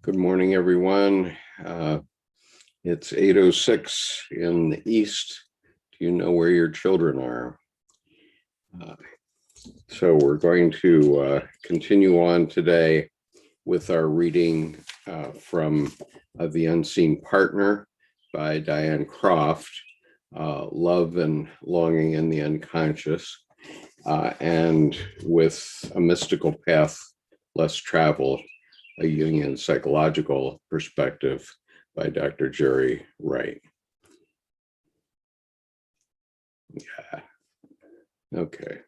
Good morning, everyone. It's 8:06 in the East. Do you know where your children are? So we're going to continue on today with our reading from The Unseen Partner by Diane Croft, Love and Longing in the Unconscious, and with A Mystical Path Less Traveled, a Jungian psychological perspective by Dr. Jerry Wright. Yeah. Okay,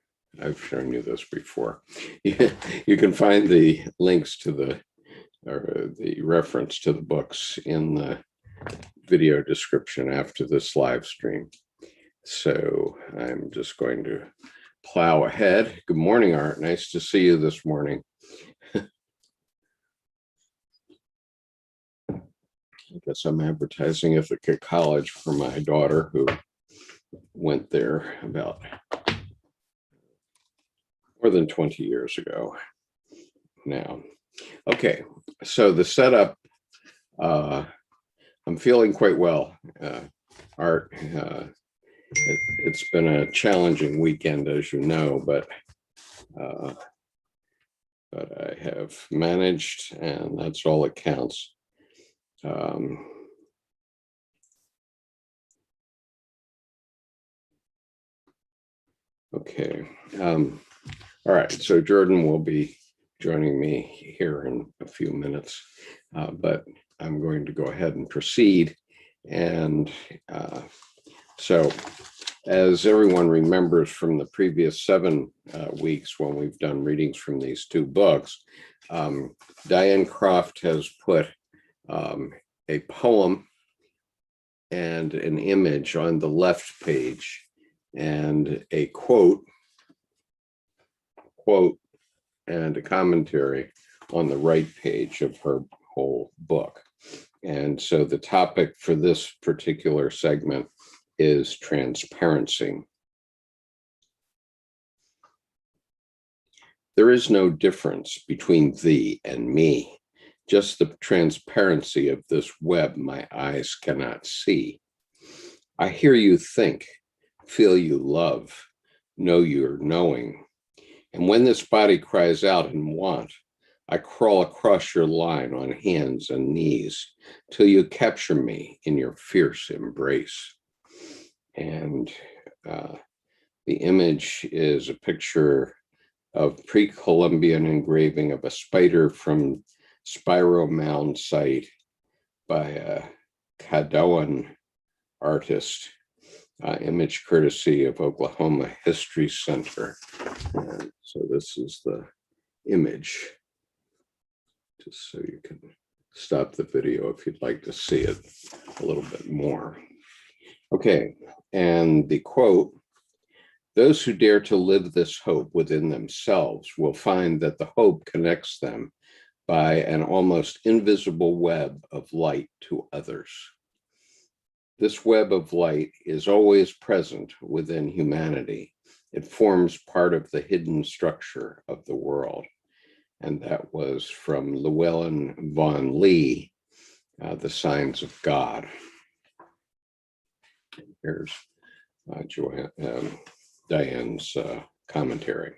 I've shown you this before. You can find the links to the reference to the books in the video description after this live stream. So I'm just going to plow ahead. Good morning, Art. Nice to see you this morning. I guess I'm advertising Ithaca College for my daughter who went there about more than 20 years ago now. Okay, so the setup, I'm feeling quite well. Art, it's been a challenging weekend, as you know, but I have managed, and that's all that counts. Okay. All right. So Jordan will be joining me here in a few minutes, but I'm going to go ahead and proceed. And so, as everyone remembers from the previous 7 weeks when we've done readings from these 2 books, Diane Croft has put a poem and an image on the left page and a quote and a commentary on the right page of her whole book. And so the topic for this particular segment is transparency. There is no difference between thee and me. Just the transparency of this web my eyes cannot see. I hear you think, feel you love, know you're knowing. And when this body cries out in want, I crawl across your line on hands and knees till you capture me in your fierce embrace. And the image is a picture of pre-Columbian engraving of a spider from Spiral Mound site by a Caddoan artist, image courtesy of Oklahoma History Center. And so this is the image, just so you can stop the video if you'd like to see it a little bit more. Okay, and the quote, those who dare to live this hope within themselves will find that the hope connects them by an almost invisible web of light to others. This web of light is always present within humanity. It forms part of the hidden structure of the world. And that was from Llewellyn Vaughan Lee, The Signs of God. Here's Diane's commentary.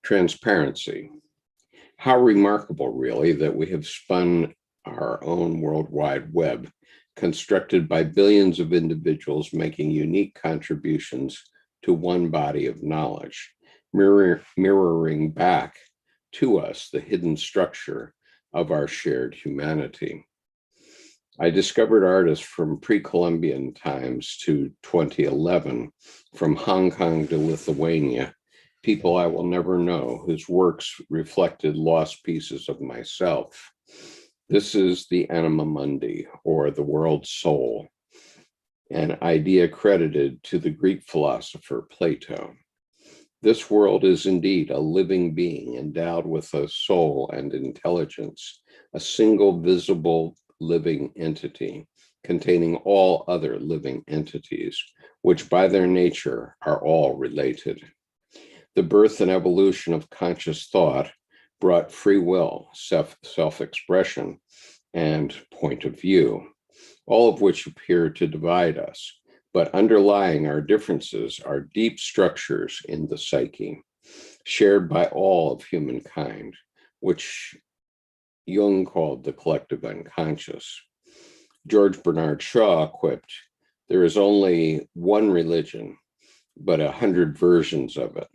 Transparency. How remarkable, really, that we have spun our own worldwide web, constructed by billions of individuals making unique contributions to one body of knowledge, mirroring back to us the hidden structure of our shared humanity. I discovered artists from pre-Columbian times to 2011, from Hong Kong to Lithuania, people I will never know, whose works reflected lost pieces of myself. This is the anima mundi, or the world soul, an idea credited to the Greek philosopher Plato. This world is indeed a living being endowed with a soul and intelligence, a single visible living entity containing all other living entities, which by their nature are all related. The birth and evolution of conscious thought brought free will, self-expression, and point of view, all of which appear to divide us. But underlying our differences are deep structures in the psyche, shared by all of humankind, which Jung called the collective unconscious. George Bernard Shaw quipped, "There is only one religion, but 100 versions of it."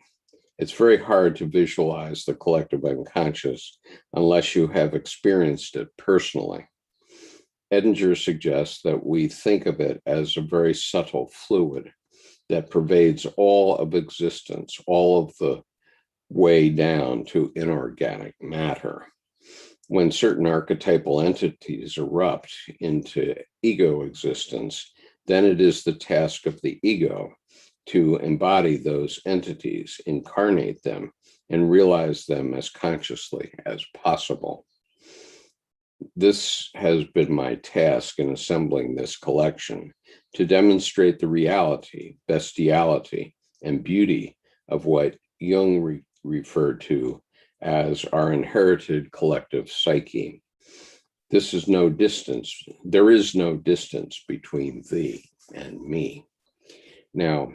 It's very hard to visualize the collective unconscious unless you have experienced it personally. Edinger suggests that we think of it as a very subtle fluid that pervades all of existence, all of the way down to inorganic matter. When certain archetypal entities erupt into ego existence, then it is the task of the ego to embody those entities, incarnate them, and realize them as consciously as possible. This has been my task in assembling this collection, to demonstrate the reality, bestiality, and beauty of what Jung referred to as our inherited collective psyche. This is no distance. There is no distance between thee and me. Now,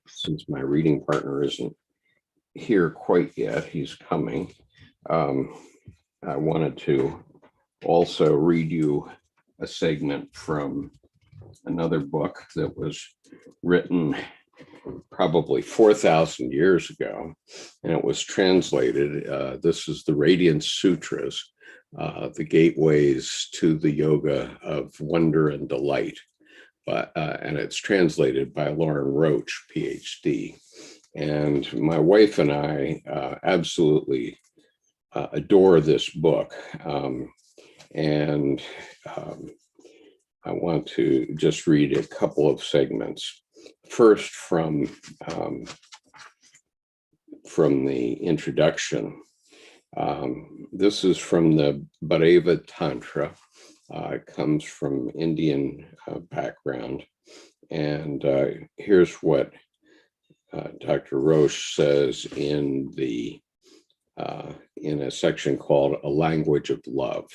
since my reading partner isn't here quite yet, he's coming. I wanted to also read you a segment from another book that was written probably 4,000 years ago, and it was translated. This is the Radiance Sutras, the gateways to the yoga of wonder and delight. And it's translated by Lauren Roach, Ph.D. And my wife and I absolutely adore this book. And I want to just read a couple of segments. First, from the introduction. This is from the Bhairava Tantra. It comes from Indian background. And here's what Dr. Roche says in a section called A Language of Love.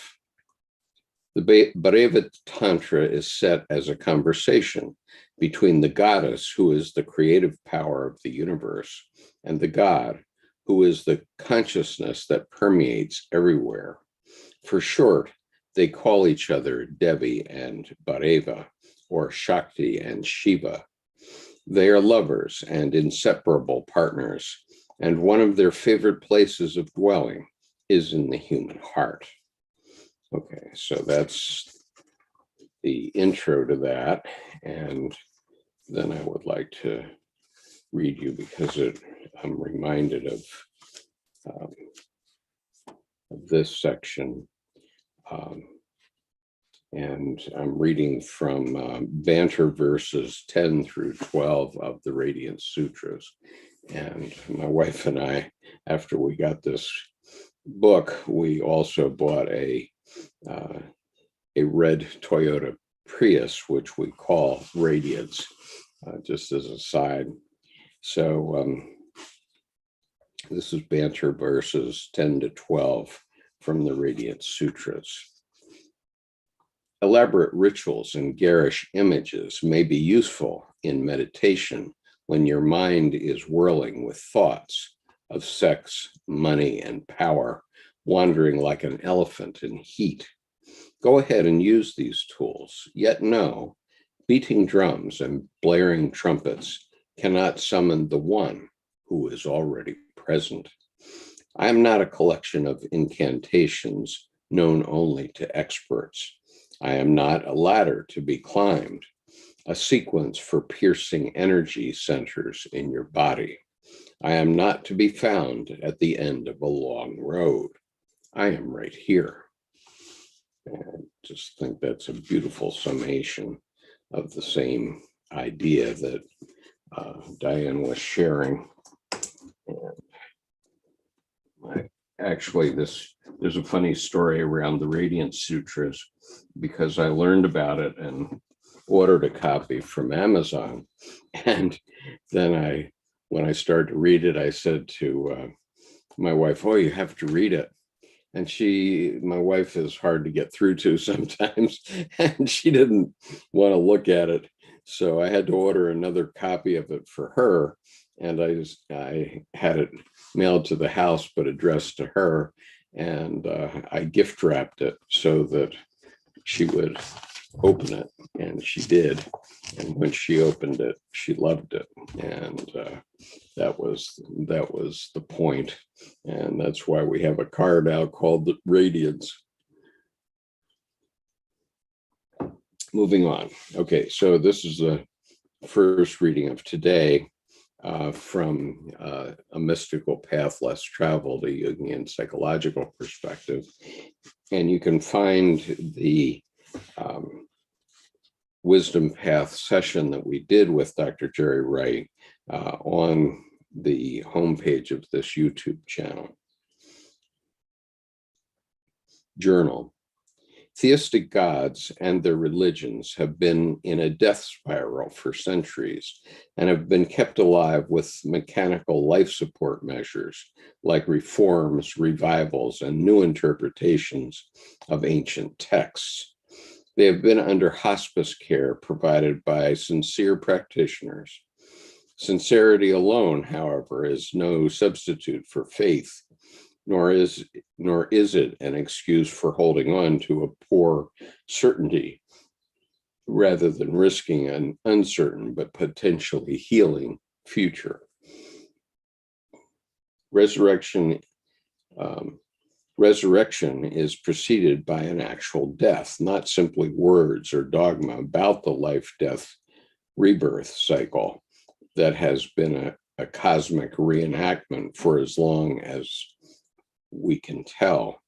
The Bhairava Tantra is set as a conversation between the goddess, who is the creative power of the universe, and the god, who is the consciousness that permeates everywhere. For short, they call each other Devi and Bhairava, or Shakti and Shiva. They are lovers and inseparable partners, and one of their favorite places of dwelling is in the human heart. Okay, so that's the intro to that. And then I would like to read you, because I'm reminded of this section. And I'm reading from Banter verses 10 through 12 of the Radiance Sutras. And my wife and I, after we got this book, we also bought a red Toyota Prius, which we call Radiance, just as a side. So this is Banter verses 10 to 12 from the Radiance Sutras. Elaborate rituals and garish images may be useful in meditation when your mind is whirling with thoughts of sex, money, and power, wandering like an elephant in heat. Go ahead and use these tools. Yet no, beating drums and blaring trumpets cannot summon the one who is already present. I am not a collection of incantations known only to experts. I am not a ladder to be climbed, a sequence for piercing energy centers in your body. I am not to be found at the end of a long road. I am right here. And I just think that's a beautiful summation of the same idea that Diane was sharing. And actually, there's a funny story around the Radiance Sutras, because I learned about it and ordered a copy from Amazon. And then when I started to read it, I said to my wife, oh, you have to read it. And my wife is hard to get through to sometimes, and she didn't want to look at it. So I had to order another copy of it for her. And I had it mailed to the house, but addressed to her. And I gift wrapped it so that she would open it, and she did. And when she opened it, she loved it. And that was the point. And that's why we have a card out called the Radiance. Moving on. Okay, so this is the first reading of today from a mystical path less traveled, a Jungian psychological perspective. And you can find the Wisdom Path session that we did with Dr. Jerry Wright on the homepage of this YouTube channel. Journal. Theistic gods and their religions have been in a death spiral for centuries and have been kept alive with mechanical life support measures like reforms, revivals, and new interpretations of ancient texts. They have been under hospice care provided by sincere practitioners. Sincerity alone, however, is no substitute for faith, nor is it an excuse for holding on to a poor certainty rather than risking an uncertain but potentially healing future. Resurrection is preceded by an actual death, not simply words or dogma about the life-death rebirth cycle that has been a cosmic reenactment for as long as we can tell.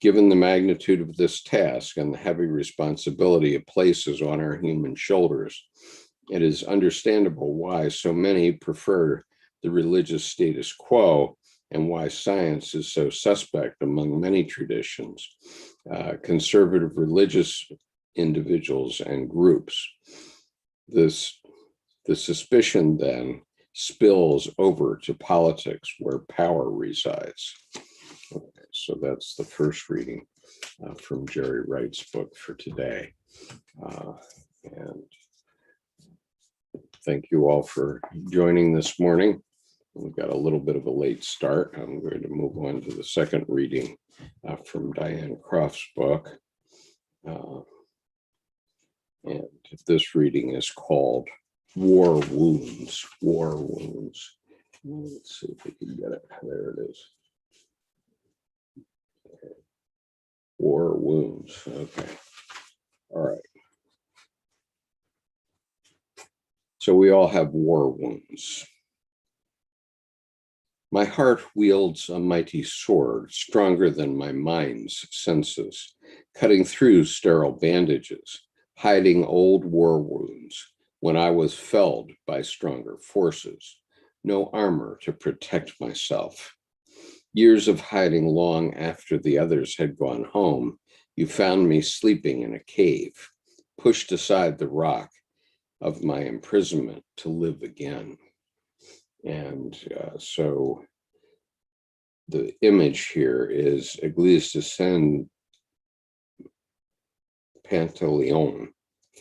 Given the magnitude of this task and the heavy responsibility it places on our human shoulders, it is understandable why so many prefer the religious status quo and why science is so suspect among many traditions, conservative religious individuals and groups. The suspicion then spills over to politics where power resides. Okay, so that's the first reading from Jerry Wright's book for today. And thank you all for joining this morning. We've got a little bit of a late start. I'm going to move on to the second reading from Diane Croft's book. And this reading is called War Wounds. War Wounds. Let's see if we can get it. There it is. Okay. War Wounds. Okay. All right. So we all have war wounds. My heart wields a mighty sword, stronger than my mind's senses, cutting through sterile bandages, hiding old war wounds when I was felled by stronger forces. No armor to protect myself. Years of hiding long after the others had gone home, you found me sleeping in a cave, pushed aside the rock of my imprisonment to live again. And so the image here is Église de Saint Pantaleon,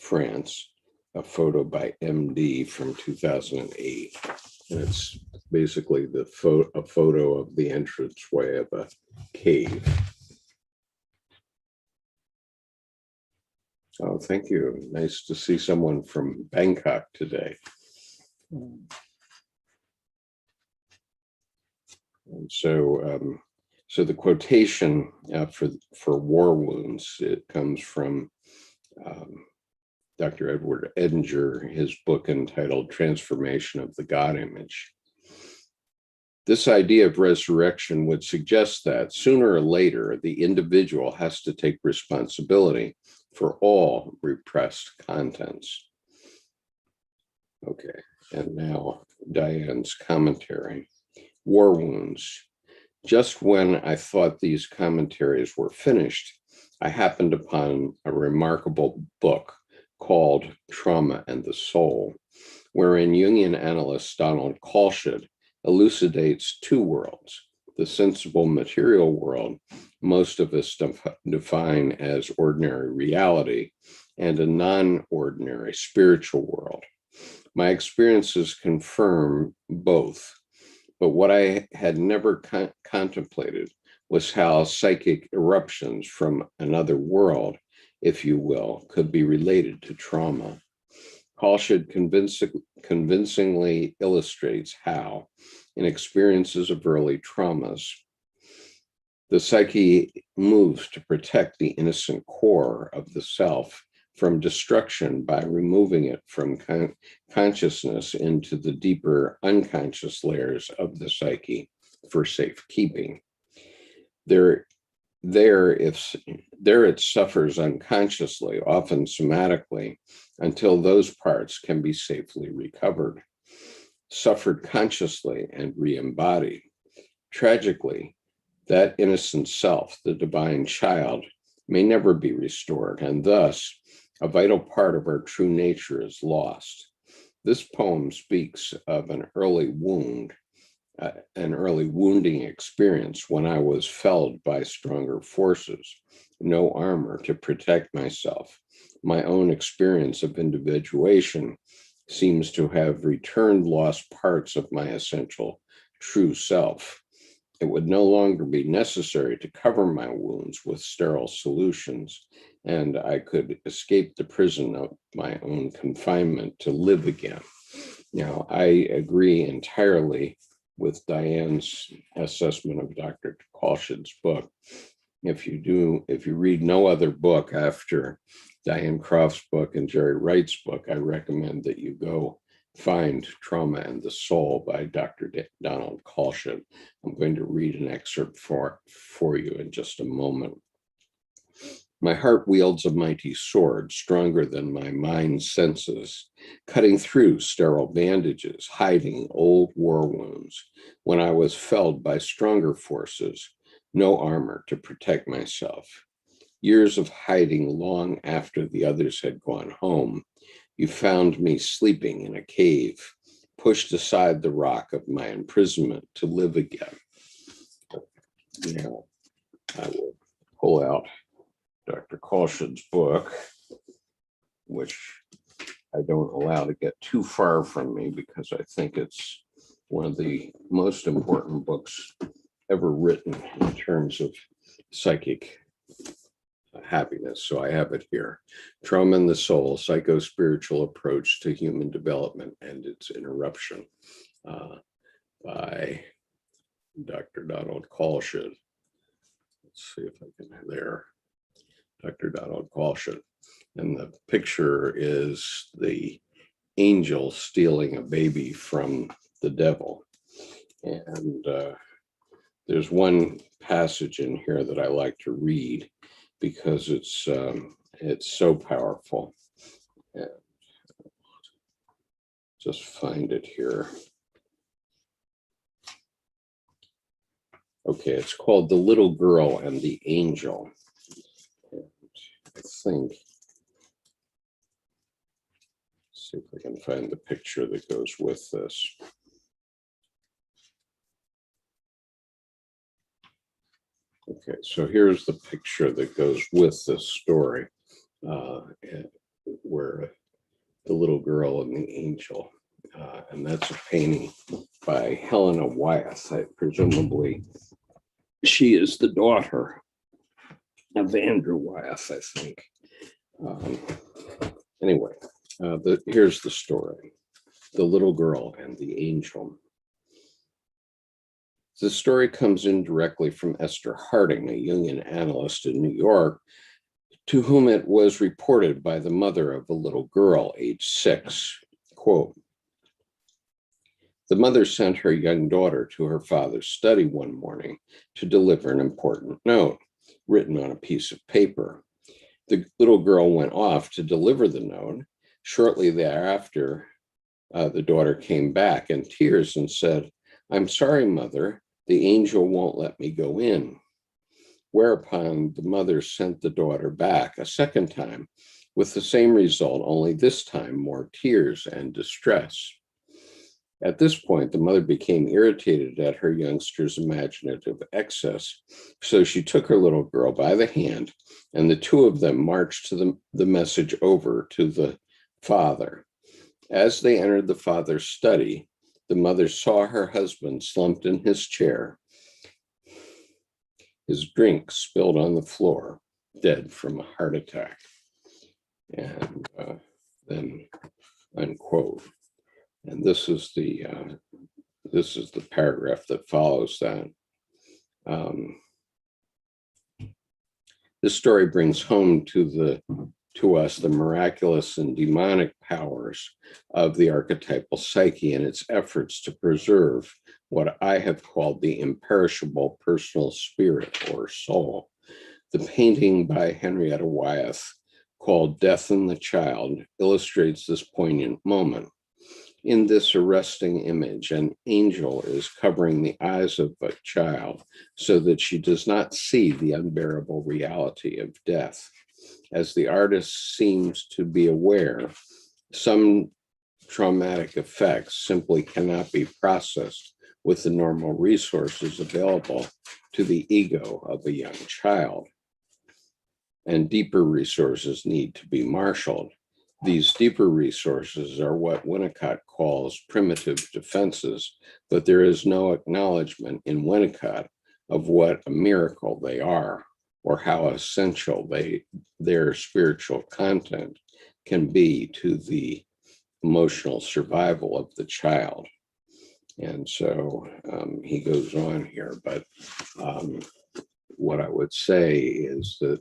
France, a photo by MD from 2008. And it's basically a photo of the entranceway of a cave. Oh, thank you. Nice to see someone from Bangkok today. And so, so the quotation for war wounds, it comes from Dr. Edward Edinger, his book entitled Transformation of the God Image. This idea of resurrection would suggest that sooner or later, the individual has to take responsibility for all repressed contents. Okay, and now Diane's commentary. War wounds. Just when I thought these commentaries were finished, I happened upon a remarkable book called Trauma and the Soul, wherein Jungian analyst Donald Kalsched elucidates two worlds, The sensible material world, most of us define as ordinary reality, and a non-ordinary spiritual world. My experiences confirm both, but what I had never contemplated was how psychic eruptions from another world, if you will, could be related to trauma. Kalshid convincingly illustrates how, in experiences of early traumas, the psyche moves to protect the innocent core of the self from destruction by removing it from consciousness into the deeper unconscious layers of the psyche for safekeeping. There it suffers unconsciously, often somatically, until those parts can be safely recovered, suffered consciously and re-embodied. Tragically, that innocent self, the divine child, may never be restored, and thus a vital part of our true nature is lost. This poem speaks of an early wounding experience when I was felled by stronger forces, no armor to protect myself. My own experience of individuation seems to have returned lost parts of my essential true self. It would no longer be necessary to cover my wounds with sterile solutions, and I could escape the prison of my own confinement to live again. Now, I agree entirely with Diane's assessment of Dr. Kalshid's book. If you read no other book after Diane Croft's book and Jerry Wright's book, I recommend that you go find Trauma and the Soul by Dr. Donald Kalshid. I'm going to read an excerpt for you in just a moment. My heart wields a mighty sword, stronger than my mind's senses, cutting through sterile bandages, hiding old war wounds. When I was felled by stronger forces, no armor to protect myself. Years of hiding long after the others had gone home, you found me sleeping in a cave, pushed aside the rock of my imprisonment to live again. Now, I will pull out Dr. Kalshid's book, which I don't allow to get too far from me because I think it's one of the most important books ever written in terms of psychic happiness. So I have it here. Trauma and the Soul, Psycho-Spiritual Approach to Human Development and Its Interruption by Dr. Donald Kalshid. Let's see if I can, there. Dr. Donald Kalshid. And the picture is the angel stealing a baby from the devil. And there's one passage in here that I like to read because it's so powerful. And just find it here. Okay, it's called The Little Girl and the Angel. And I think, see if I can find the picture that goes with this. Okay, so here's the picture that goes with this story, where the little girl and the angel, and that's a painting by Helena Wyeth. Presumably, she is the daughter of Andrew Wyeth, I think. Anyway, here's the story: The Little Girl and the Angel. The story comes in directly from Esther Harding, a Jungian analyst in New York, to whom it was reported by the mother of a little girl, age 6. Quote, the mother sent her young daughter to her father's study one morning to deliver an important note written on a piece of paper. The little girl went off to deliver the note. Shortly thereafter, the daughter came back in tears and said, "I'm sorry, mother. The angel won't let me go in." Whereupon the mother sent the daughter back a second time with the same result, only this time more tears and distress. At this point, the mother became irritated at her youngster's imaginative excess. So she took her little girl by the hand, and the two of them marched the message over to the father. As they entered the father's study, the mother saw her husband slumped in his chair, his drink spilled on the floor, dead from a heart attack. And then, unquote. And this is the paragraph that follows that. This story brings home to us the miraculous and demonic powers of the archetypal psyche and its efforts to preserve what I have called the imperishable personal spirit or soul. The painting by Henrietta Wyeth called Death and the Child illustrates this poignant moment. In this arresting image, an angel is covering the eyes of a child so that she does not see the unbearable reality of death. As the artist seems to be aware, some traumatic effects simply cannot be processed with the normal resources available to the ego of a young child, and deeper resources need to be marshaled. These deeper resources are what Winnicott calls primitive defenses, but there is no acknowledgement in Winnicott of what a miracle they are or how essential their spiritual content can be to the emotional survival of the child. And so he goes on here, but what I would say is that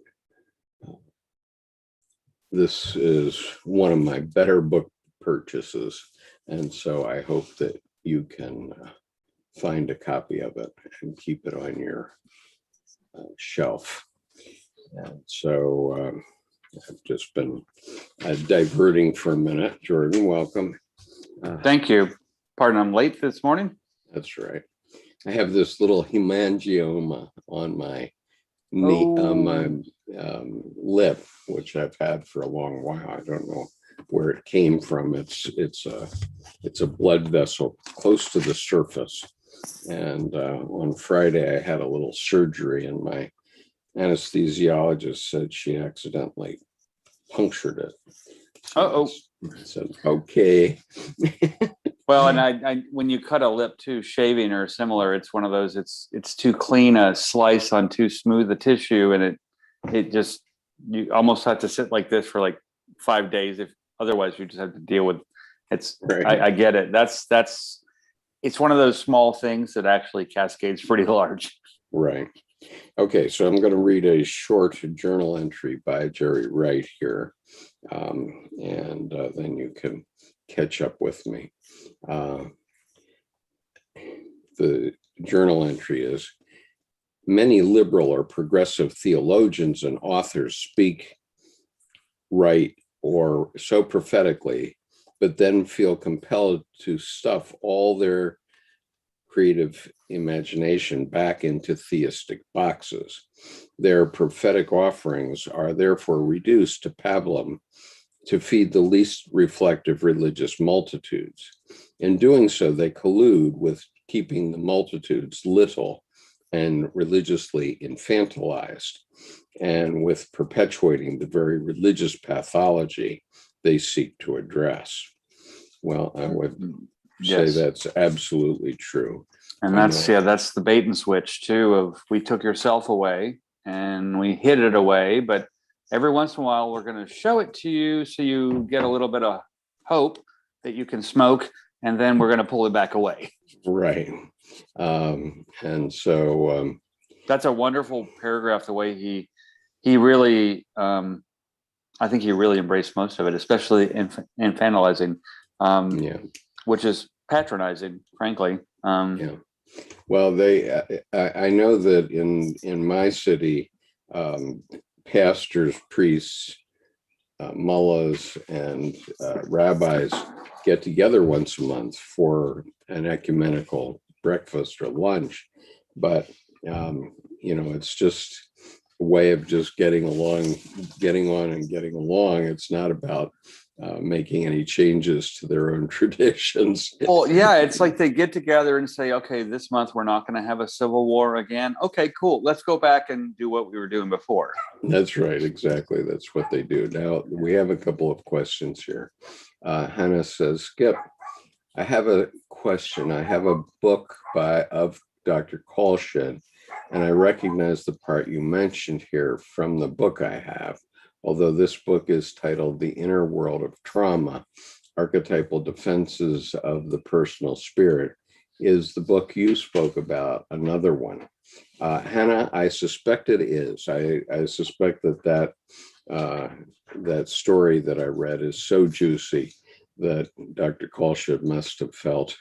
this is one of my better book purchases. And so I hope that you can find a copy of it and keep it on your shelf. And so I've just been diverting for a minute. Jordan, welcome. Thank you. Pardon, I'm late this morning. That's right. I have this little hemangioma on my knee, my lip, which I've had for a long while. I don't know where it came from. It's a blood vessel close to the surface. And on Friday, I had a little surgery, and my anesthesiologist said she accidentally punctured it. So I said, okay. Well, and I when you cut a lip too, shaving or similar, it's one of those. It's too clean a slice on too smooth a tissue, and it just, you almost have to sit like this for like 5 days. If otherwise, you just have to deal with. It's right. I get it. That's it's one of those small things that actually cascades pretty large. Right. Okay, so I'm going to read a short journal entry by Jerry Wright here, and then you can catch up with me. The journal entry is: many liberal or progressive theologians and authors speak, write, or so prophetically, but then feel compelled to stuff all their creative imagination back into theistic boxes. Their prophetic offerings are therefore reduced to pablum to feed the least reflective religious multitudes. In doing so, they collude with keeping the multitudes little and religiously infantilized, and with perpetuating the very religious pathology they seek to address. Well, I would say that's absolutely true. And that's the bait and switch too, of we took yourself away and we hid it away, but every once in a while we're going to show it to you so you get a little bit of hope that you can smoke, and then we're going to pull it back away. Right. And so that's a wonderful paragraph, the way he really I think he really embraced most of it, especially infantilizing, which is patronizing, frankly. Yeah. Well, I know that in my city, pastors, priests, mullahs, and rabbis get together once a month for an ecumenical breakfast or lunch. But, it's just a way of just getting on and getting along. It's not about making any changes to their own traditions. Well, yeah, it's like they get together and say, okay, this month we're not going to have a civil war again. Okay, cool. Let's go back and do what we were doing before. That's right. Exactly. That's what they do. Now, we have a couple of questions here. Hannah says, Skip, I have a question. I have a book of Dr. Kalshed, and I recognize the part you mentioned here from the book I have. Although this book is titled The Inner World of Trauma, Archetypal Defenses of the Personal Spirit, is the book you spoke about another one? Hannah, I suspect it is. I suspect that story that I read is so juicy that Dr. Kalshed must have felt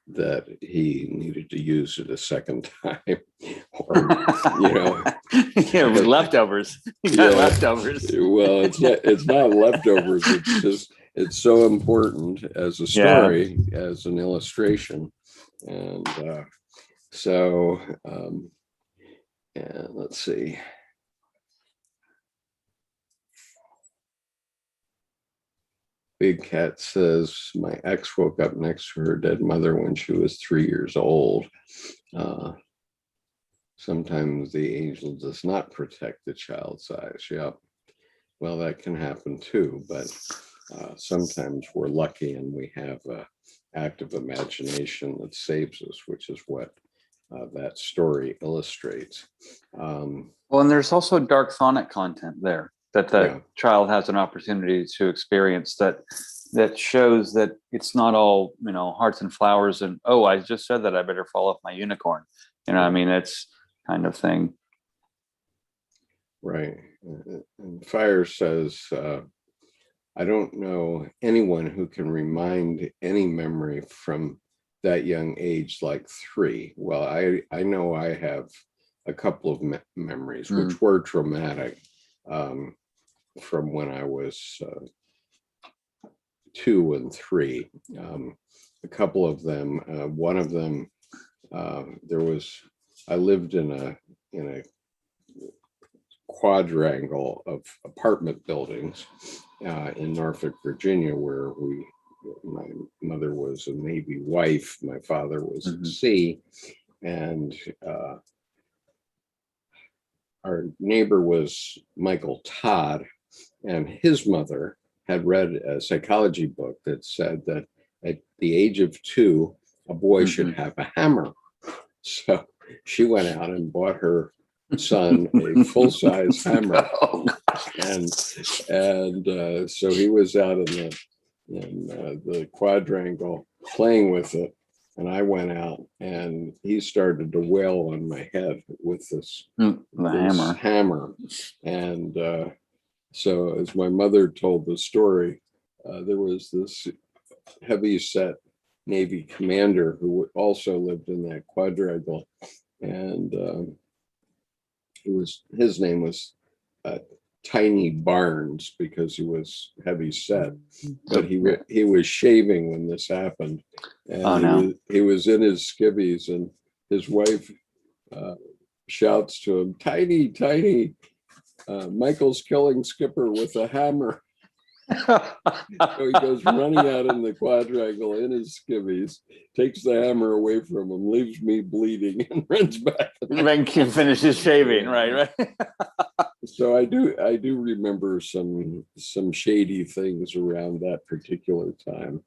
that he needed to use it a second time. Or, yeah, with leftovers. You got leftovers. Well, it's not leftovers. It's just, it's so important as a story, as an illustration. And and let's see. Big Cat says, my ex woke up next to her dead mother when she was 3 years old. Sometimes the angel does not protect the child's eyes. Yeah, well, that can happen too, but sometimes we're lucky and we have an active imagination that saves us, which is what that story illustrates. Well, and there's also dark thonic content there that the child has an opportunity to experience that shows that it's not all, hearts and flowers and, oh, I just said that I better fall off my unicorn. I mean, it's kind of thing. Right. And Fire says, I don't know anyone who can remind any memory from that young age, like 3. Well, I know I have a couple of memories which were traumatic from when I was 2 and 3. A couple of them, one of them, I lived in a quadrangle of apartment buildings in Norfolk, Virginia, where my mother was a Navy wife, my father was at sea, and our neighbor was Michael Todd, and his mother had read a psychology book that said that at the age of 2, a boy should have a hammer. So she went out and bought her son a full-size hammer, and so he was out in the quadrangle playing with it, and I went out and he started to wail on my head with this hammer. And so as my mother told the story, there was this heavy set Navy commander who also lived in that quadrangle, and his name was Tiny Barnes because he was heavy set, but he was shaving when this happened, and he was in his skivvies, and his wife shouts to him, Tiny, Michael's killing Skipper with a hammer. So he goes running out in the quadrangle in his skivvies, takes the hammer away from him, leaves me bleeding, and runs back. And then finishes shaving, right. So I do remember some shady things around that particular time.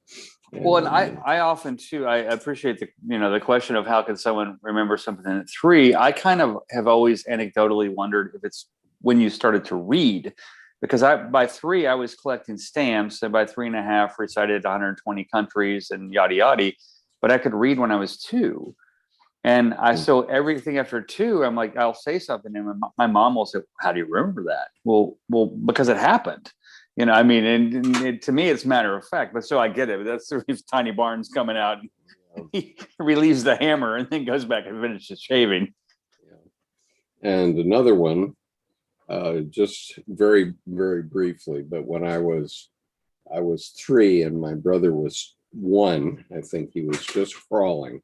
Well, and I often too, I appreciate the question of how can someone remember something at 3. I kind of have always anecdotally wondered if it's when you started to read. Because by 3, I was collecting stamps, and by 3.5, recited 120 countries and yada yada. But I could read when I was 2, and so everything after 2, I'm like, I'll say something, and my mom will say, "How do you remember that?" Well, because it happened, I mean, and to me, it's matter of fact. But so I get it. But that's the reason Tiny Barnes coming out. And he relieves the hammer and then goes back and finishes shaving. Yeah. And another one. Just very, very briefly, but when I was 3 and my brother was 1, I think he was just crawling,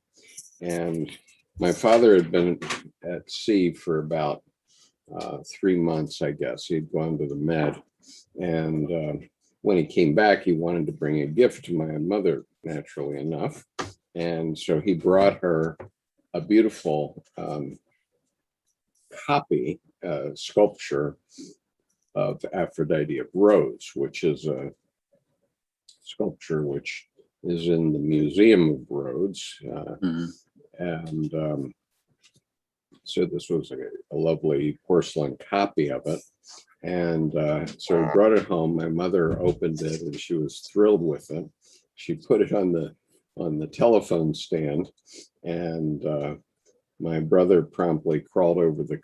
and my father had been at sea for about 3 months, I guess. He'd gone to the Med, and when he came back, he wanted to bring a gift to my mother, naturally enough. And so he brought her a beautiful copy, sculpture of Aphrodite of Rhodes, which is a sculpture which is in the Museum of Rhodes. And so this was a lovely porcelain copy of it. And so we brought it home. My mother opened it and she was thrilled with it. She put it on the telephone stand, and my brother promptly crawled over the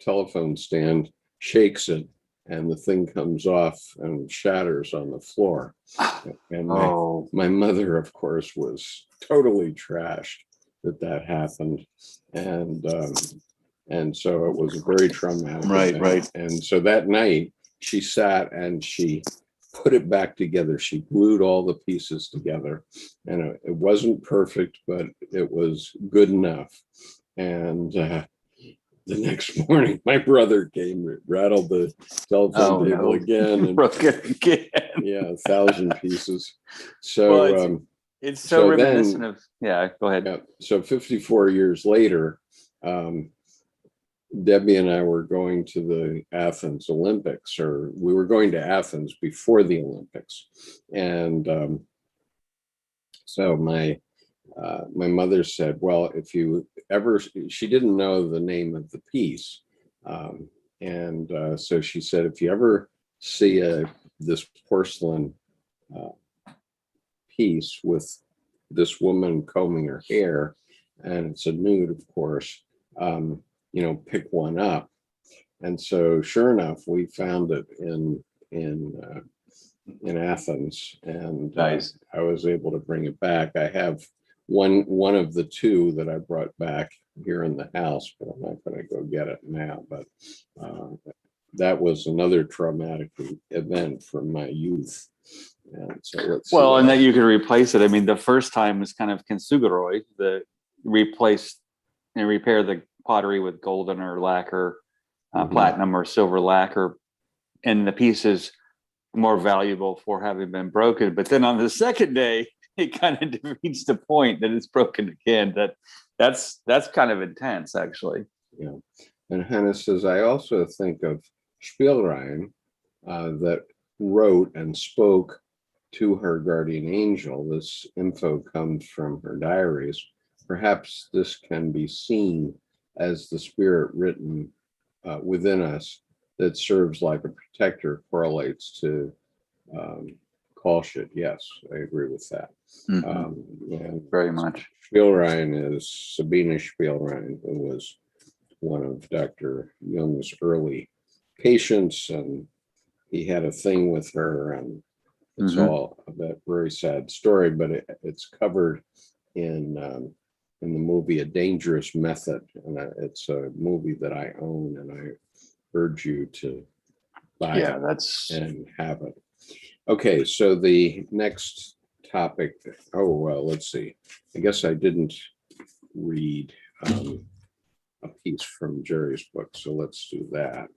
telephone stand, shakes it, and the thing comes off and shatters on the floor. And my mother, of course, was totally trashed that happened. And so it was very traumatic. Right. And so that night she sat and she put it back together. She glued all the pieces together, and it wasn't perfect, but it was good enough. And the next morning, my brother came, rattled the telephone table again, and broke it again. Yeah, 1,000 pieces. So well, it's so reminiscent of. Yeah, go ahead. Yeah, so 54 years later, Debbie and I were going to the Athens Olympics, or we were going to Athens before the Olympics, and so my mother said, well, if you ever, she didn't know the name of the piece. And so she said, if you ever see this porcelain piece with this woman combing her hair, and it's a nude, of course, pick one up. And so sure enough, we found it in Athens, and nice. I was able to bring it back. I have one of the two that I brought back here in the house, but I'm not going to go get it now. But that was another traumatic event from my youth. And so and that you could replace it. I mean, the first time was kind of kintsugi, the replace and repair the pottery with golden or lacquer, platinum or silver lacquer, and the piece is more valuable for having been broken. But then on the second day, it kind of defeats the point that it's broken again. That's kind of intense, actually. Yeah. And Hannah says, I also think of Spielrein that wrote and spoke to her guardian angel. This info comes from her diaries. Perhaps this can be seen as the spirit written within us that serves like a protector, correlates to Kolschit. Yes, I agree with that. And very much. Spielrein is Sabina Spielrein, who was one of Dr. Jung's early patients, and he had a thing with her, and it's all a very sad story, but it's covered in the movie A Dangerous Method, and it's a movie that I own, and I urge you to buy it and have it. Okay, so the next topic. Let's see. I guess I didn't read a piece from Jerry's book, so let's do that.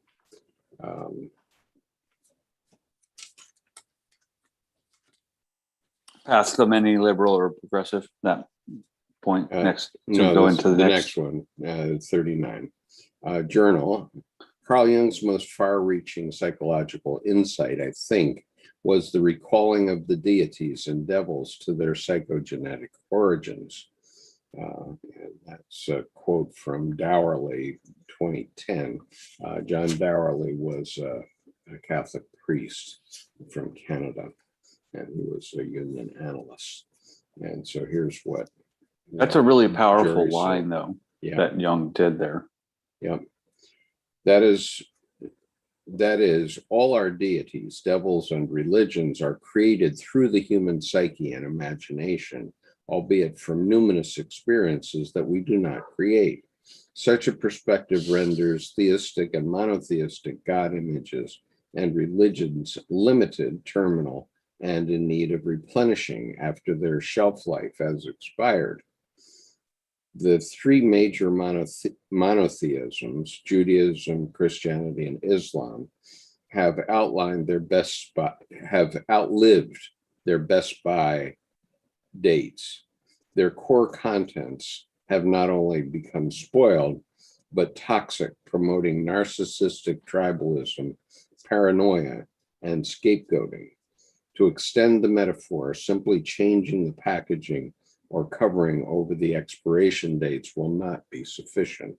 Ask them any liberal or progressive. That point next. No, go into the next one. 39. Journal. Carl Jung's most far-reaching psychological insight, I think, was the recalling of the deities and devils to their psychogenetic origins. And that's a quote from Dowerly, 2010. John Dowerly was a Catholic priest from Canada, and he was a Union analyst. And so here's what. That's a really powerful line, though, that Jung did there. Yep. That is, all our deities, devils, and religions are created through the human psyche and imagination, albeit from numinous experiences that we do not create. Such a perspective renders theistic and monotheistic God images and religions limited, terminal, and in need of replenishing after their shelf life has expired. The three major monotheisms, Judaism, Christianity, and Islam, have outlived their best buy dates. Their core contents have not only become spoiled, but toxic, promoting narcissistic tribalism, paranoia, and scapegoating. To extend the metaphor, simply changing the packaging or covering over the expiration dates will not be sufficient.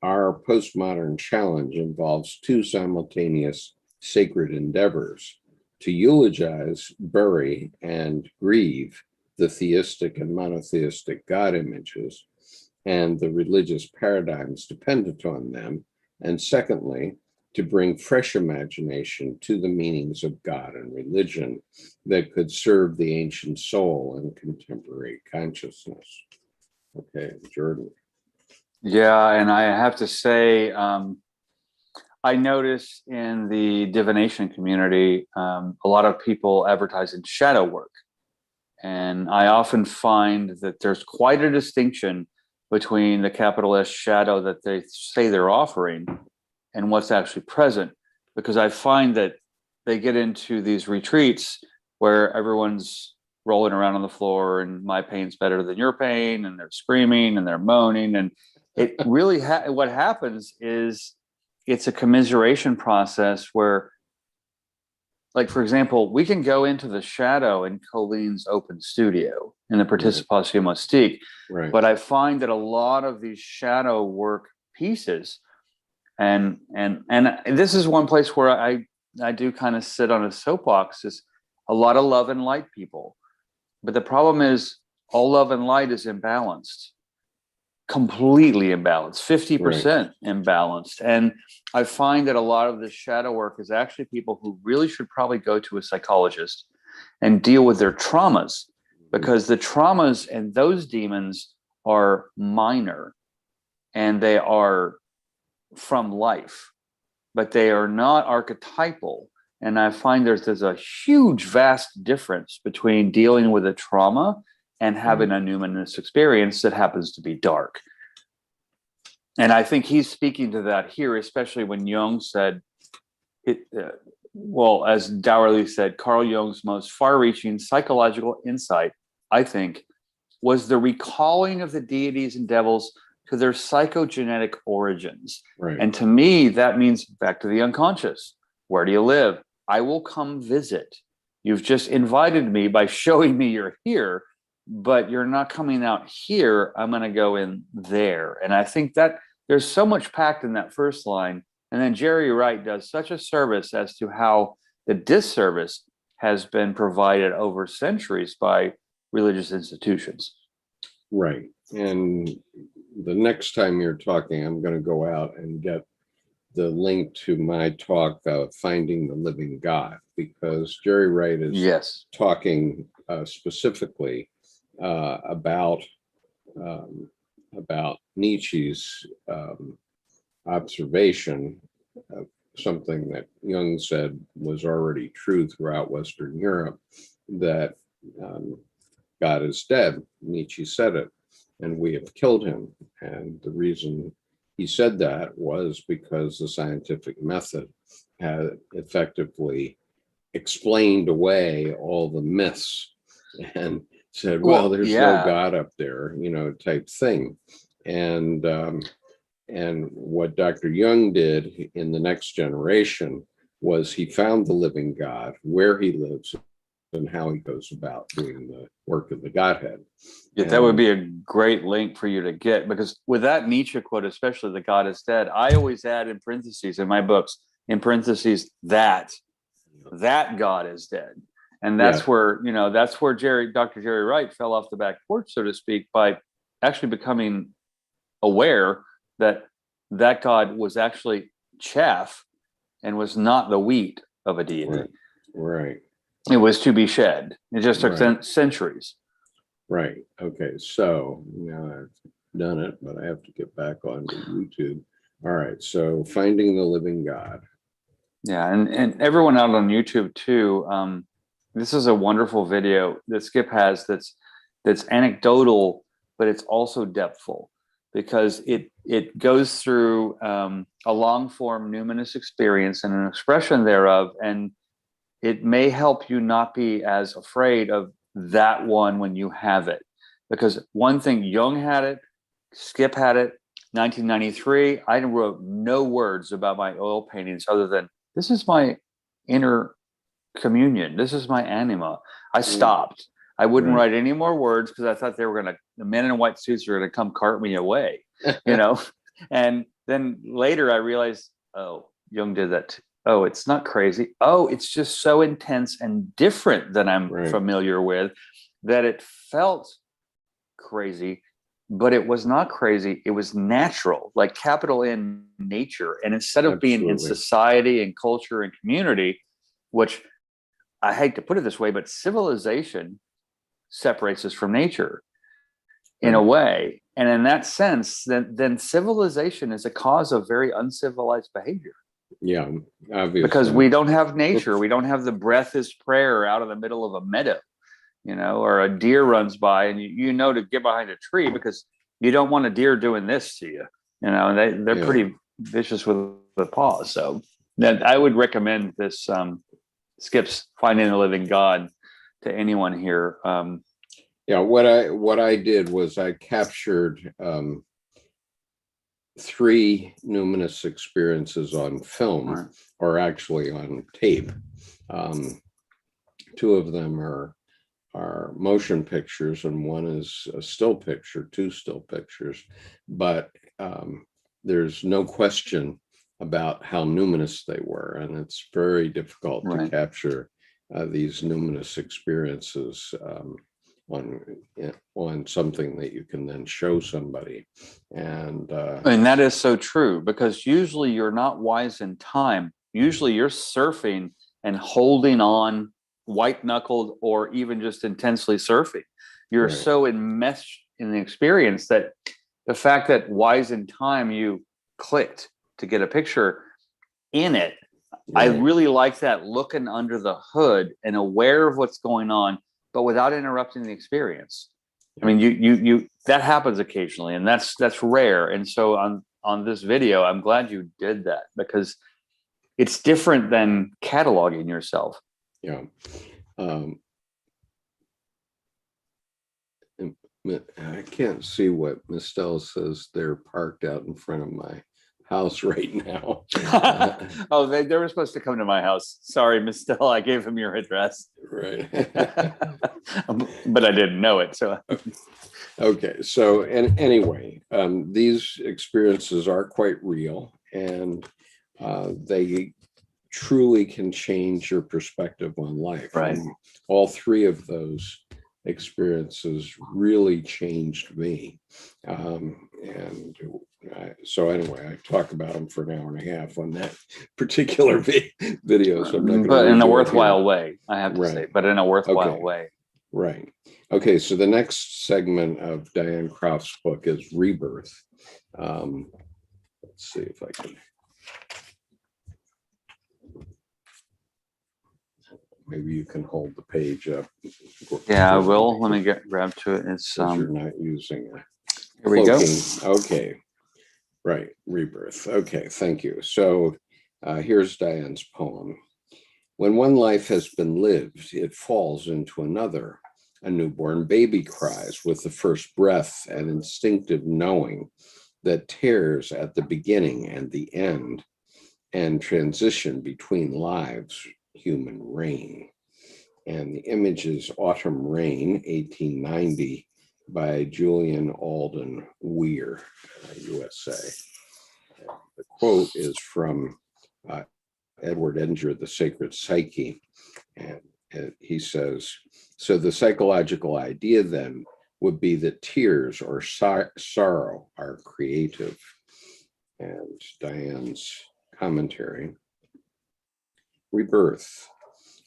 Our postmodern challenge involves two simultaneous sacred endeavors: to eulogize, bury, and grieve the theistic and monotheistic God images and the religious paradigms dependent on them, and secondly, to bring fresh imagination to the meanings of God and religion that could serve the ancient soul and contemporary consciousness. Okay, Jordan. Yeah, and I have to say, I notice in the divination community, a lot of people advertise in shadow work. And I often find that there's quite a distinction between the capital S shadow that they say they're offering and what's actually present. Because I find that they get into these retreats where everyone's rolling around on the floor and my pain's better than your pain, and they're screaming and they're moaning. And it really, what happens is it's a commiseration process where, like, for example, we can go into the shadow in Colleen's open studio in the Participatio Mystique, Right. but I find that a lot of these shadow work pieces, and this is one place where I do kind of sit on a soapbox, is a lot of love and light people. But the problem is all love and light is imbalanced, completely imbalanced, 50% imbalanced. And I find that a lot of the shadow work is actually people who really should probably go to a psychologist and deal with their traumas, because the traumas and those demons are minor and they are from life, but they are not archetypal. And I find there's a huge, vast difference between dealing with a trauma and having a numinous experience that happens to be dark. And I think he's speaking to that here, especially when Jung said, as Dowerly said, Carl Jung's most far-reaching psychological insight, I think, was the recalling of the deities and devils to their psychogenetic origins. Right. And to me, that means back to the unconscious. Where do you live? I will come visit. You've just invited me by showing me you're here, but you're not coming out here. I'm going to go in there. And I think that there's so much packed in that first line. And then Jerry Wright does such a service as to how the disservice has been provided over centuries by religious institutions. Right. And the next time you're talking, I'm going to go out and get the link to my talk, Finding the Living God, because Jerry Wright is talking specifically about Nietzsche's observation of something that Jung said was already true throughout Western Europe, that God is dead. Nietzsche said it, and we have killed him. And the reason he said that was because the scientific method had effectively explained away all the myths and said, well, there's no God up there, type thing. And what Dr. Jung did in the next generation was he found the living God, where he lives, and how he goes about doing the work of the Godhead. Yeah, that would be a great link for you to get, because with that Nietzsche quote, especially the God is dead, I always add in parentheses in my books, that God is dead. And that's where, Dr. Jerry Wright fell off the back porch, so to speak, by actually becoming aware that God was actually chaff and was not the wheat of a deity. Right. It was to be shed. It just took centuries. Right. Okay. So now I've done it, but I have to get back onto YouTube. All right. So Finding the Living God. Yeah. And everyone out on YouTube too. This is a wonderful video that Skip has that's anecdotal, but it's also depthful, because it it goes through a long form numinous experience and an expression thereof, and it may help you not be as afraid of that one when you have it. Because one thing, Jung had it, Skip had it, 1993, I wrote no words about my oil paintings other than, this is my inner communion. This is my anima. I stopped. I wouldn't write any more words because I thought they were the men in white suits were going to come cart me away, you know? And then later I realized, oh, Jung did that too. Oh, it's not crazy. Oh, it's just so intense and different than I'm familiar with that it felt crazy, but it was not crazy. It was natural, like capital N nature. And instead of being in society and culture and community, which I hate to put it this way, but civilization separates us from nature in a way. And in that sense, then civilization is a cause of very uncivilized behavior. Yeah, obviously. Because we don't have nature. We don't have the breath is prayer out in the middle of a meadow, you know, or a deer runs by and you know to get behind a tree because you don't want a deer doing this to you, you know, and they're pretty vicious with the paws. So that I would recommend this Skip's Finding the Living God to anyone here. What I did was I captured 3 numinous experiences on film, or actually on tape. 2 of them are motion pictures, and one is a still picture, 2 still pictures. But there's no question about how numinous they were, and it's very difficult to capture these numinous experiences on something that you can then show somebody. And that is so true, because usually you're not wise in time. Usually you're surfing and holding on white knuckled or even just intensely surfing. You're so enmeshed in the experience that the fact that wise in time you clicked to get a picture in it. I really like that, looking under the hood and aware of what's going on, but without interrupting the experience. I mean, you that happens occasionally, and that's rare. And so on this video, I'm glad you did that, because it's different than cataloging yourself. Yeah. I can't see what Miss Stella says. They're parked out in front of my house right now. Oh, they were supposed to come to my house. Sorry, Miss Stella, I gave them your address. Right. But I didn't know it. So okay. So anyway, these experiences are quite real, and they truly can change your perspective on life. Right. And all 3 of those experiences really changed me. So anyway, I talk about them for an hour and a half on that particular video. So but in a worthwhile way, I have to say, but in a worthwhile way. Right. Okay. So the next segment of Diane Croft's book is Rebirth. Let's see if I can. Maybe you can hold the page up. Yeah, I will. Let me grab to it. It's you're not using a here we go. Okay. Right. Rebirth. Okay. Thank you. So here's Diane's poem. When one life has been lived, it falls into another. A newborn baby cries with the first breath, an instinctive knowing that tears at the beginning and the end, and transition between lives, human reign. And the image is Autumn Rain, 1890, by Julian Alden Weir, U.S.A. The quote is from Edward Edinger, The Sacred Psyche. And he says, so the psychological idea then would be that tears or sorrow are creative. And Diane's commentary. Rebirth.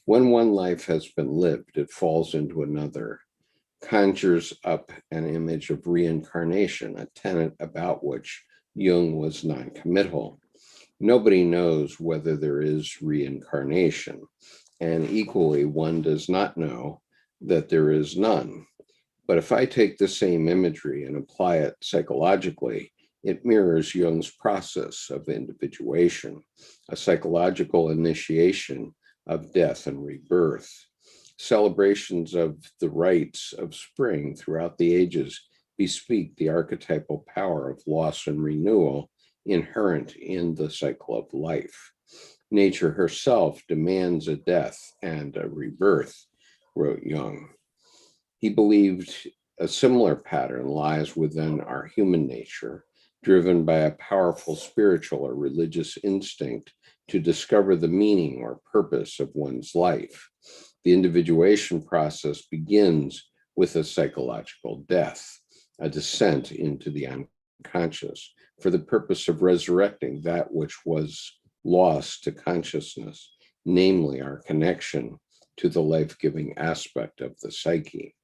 When one life has been lived, it falls into another, conjures up an image of reincarnation, a tenet about which Jung was non-committal. Nobody knows whether there is reincarnation, and equally, one does not know that there is none. But if I take the same imagery and apply it psychologically, It mirrors Jung's process of individuation, a psychological initiation of death and rebirth. Celebrations of the rites of spring throughout the ages bespeak the archetypal power of loss and renewal inherent in the cycle of life. Nature herself demands a death and a rebirth, wrote Jung. He believed a similar pattern lies within our human nature, driven by a powerful spiritual or religious instinct to discover the meaning or purpose of one's life. The individuation process begins with a psychological death, a descent into the unconscious, for the purpose of resurrecting that which was lost to consciousness, namely our connection to the life-giving aspect of the psyche.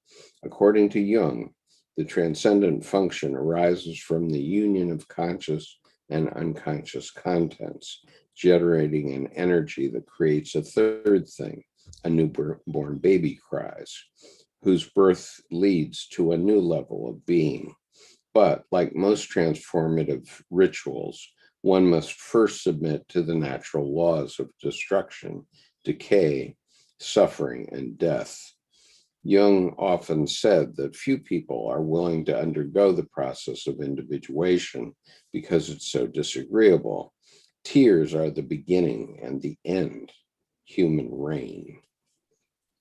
According to Jung, the transcendent function arises from the union of conscious and unconscious contents, generating an energy that creates a third thing, a newborn baby cries, whose birth leads to a new level of being. But like most transformative rituals, one must first submit to the natural laws of destruction, decay, suffering, and death. Jung often said that few people are willing to undergo the process of individuation because it's so disagreeable. Tears are the beginning and the end. Human reign.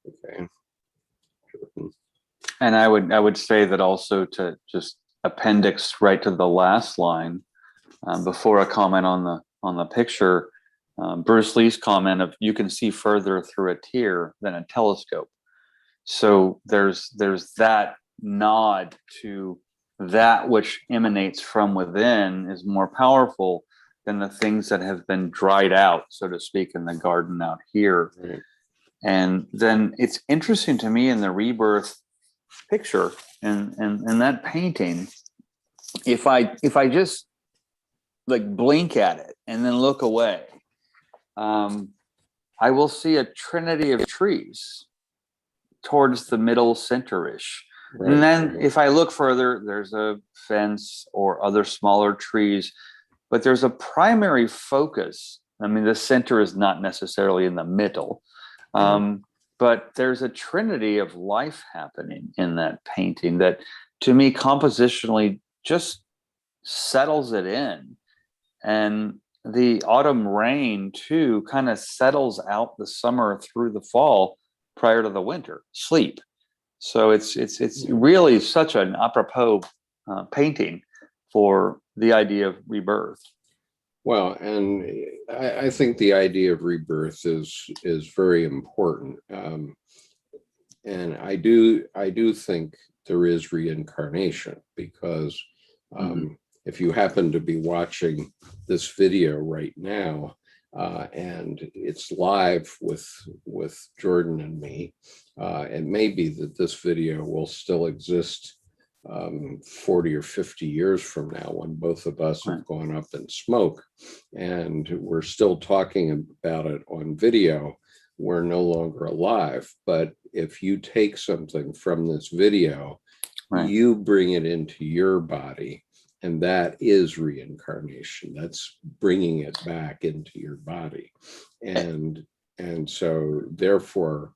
Okay. And I would say that also, to just appendix right to the last line, before I comment on the picture, Bruce Lee's comment of you can see further through a tear than a telescope. So there's that nod to that which emanates from within is more powerful than the things that have been dried out, so to speak, in the garden out here. Right. And then it's interesting to me in the rebirth picture and that painting, if I just like blink at it and then look away, I will see a trinity of trees towards the middle center-ish. Right. And then if I look further, there's a fence or other smaller trees, but there's a primary focus. I mean, the center is not necessarily in the middle, but there's a trinity of life happening in that painting that, to me, compositionally just settles it in. And the autumn rain, too, kind of settles out the summer through the fall prior to the winter sleep. So it's really such an apropos painting for the idea of rebirth. Well, and I think the idea of rebirth is very important, and I do think there is reincarnation, because if you happen to be watching this video right now, and it's live with Jordan and me, it may be that this video will still exist 40 or 50 years from now, when both of us have gone up in smoke and we're still talking about it on video. We're no longer alive. But if you take something from this video, you bring it into your body, and that is reincarnation. That's bringing it back into your body. And so therefore,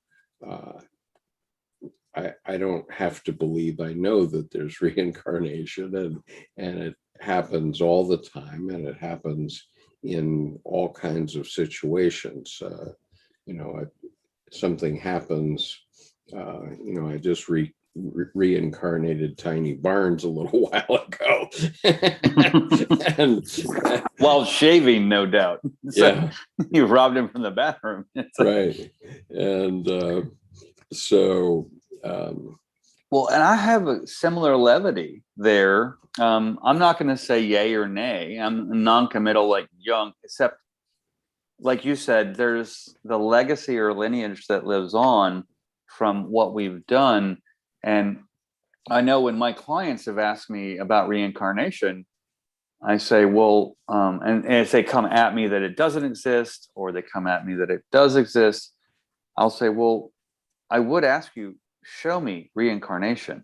I don't have to believe, I know that there's reincarnation, and it happens all the time, and it happens in all kinds of situations. Something happens, I just reincarnated Tiny Barnes a little while ago. and while shaving, no doubt. So yeah. You robbed him from the bathroom. Right. And well, and I have a similar levity there. I'm not going to say yay or nay. I'm non-committal like Jung, except, like you said, there's the legacy or lineage that lives on from what we've done. And I know when my clients have asked me about reincarnation, I say, well, and if they come at me that it doesn't exist, or they come at me that it does exist, I'll say, well, I would ask you, show me reincarnation.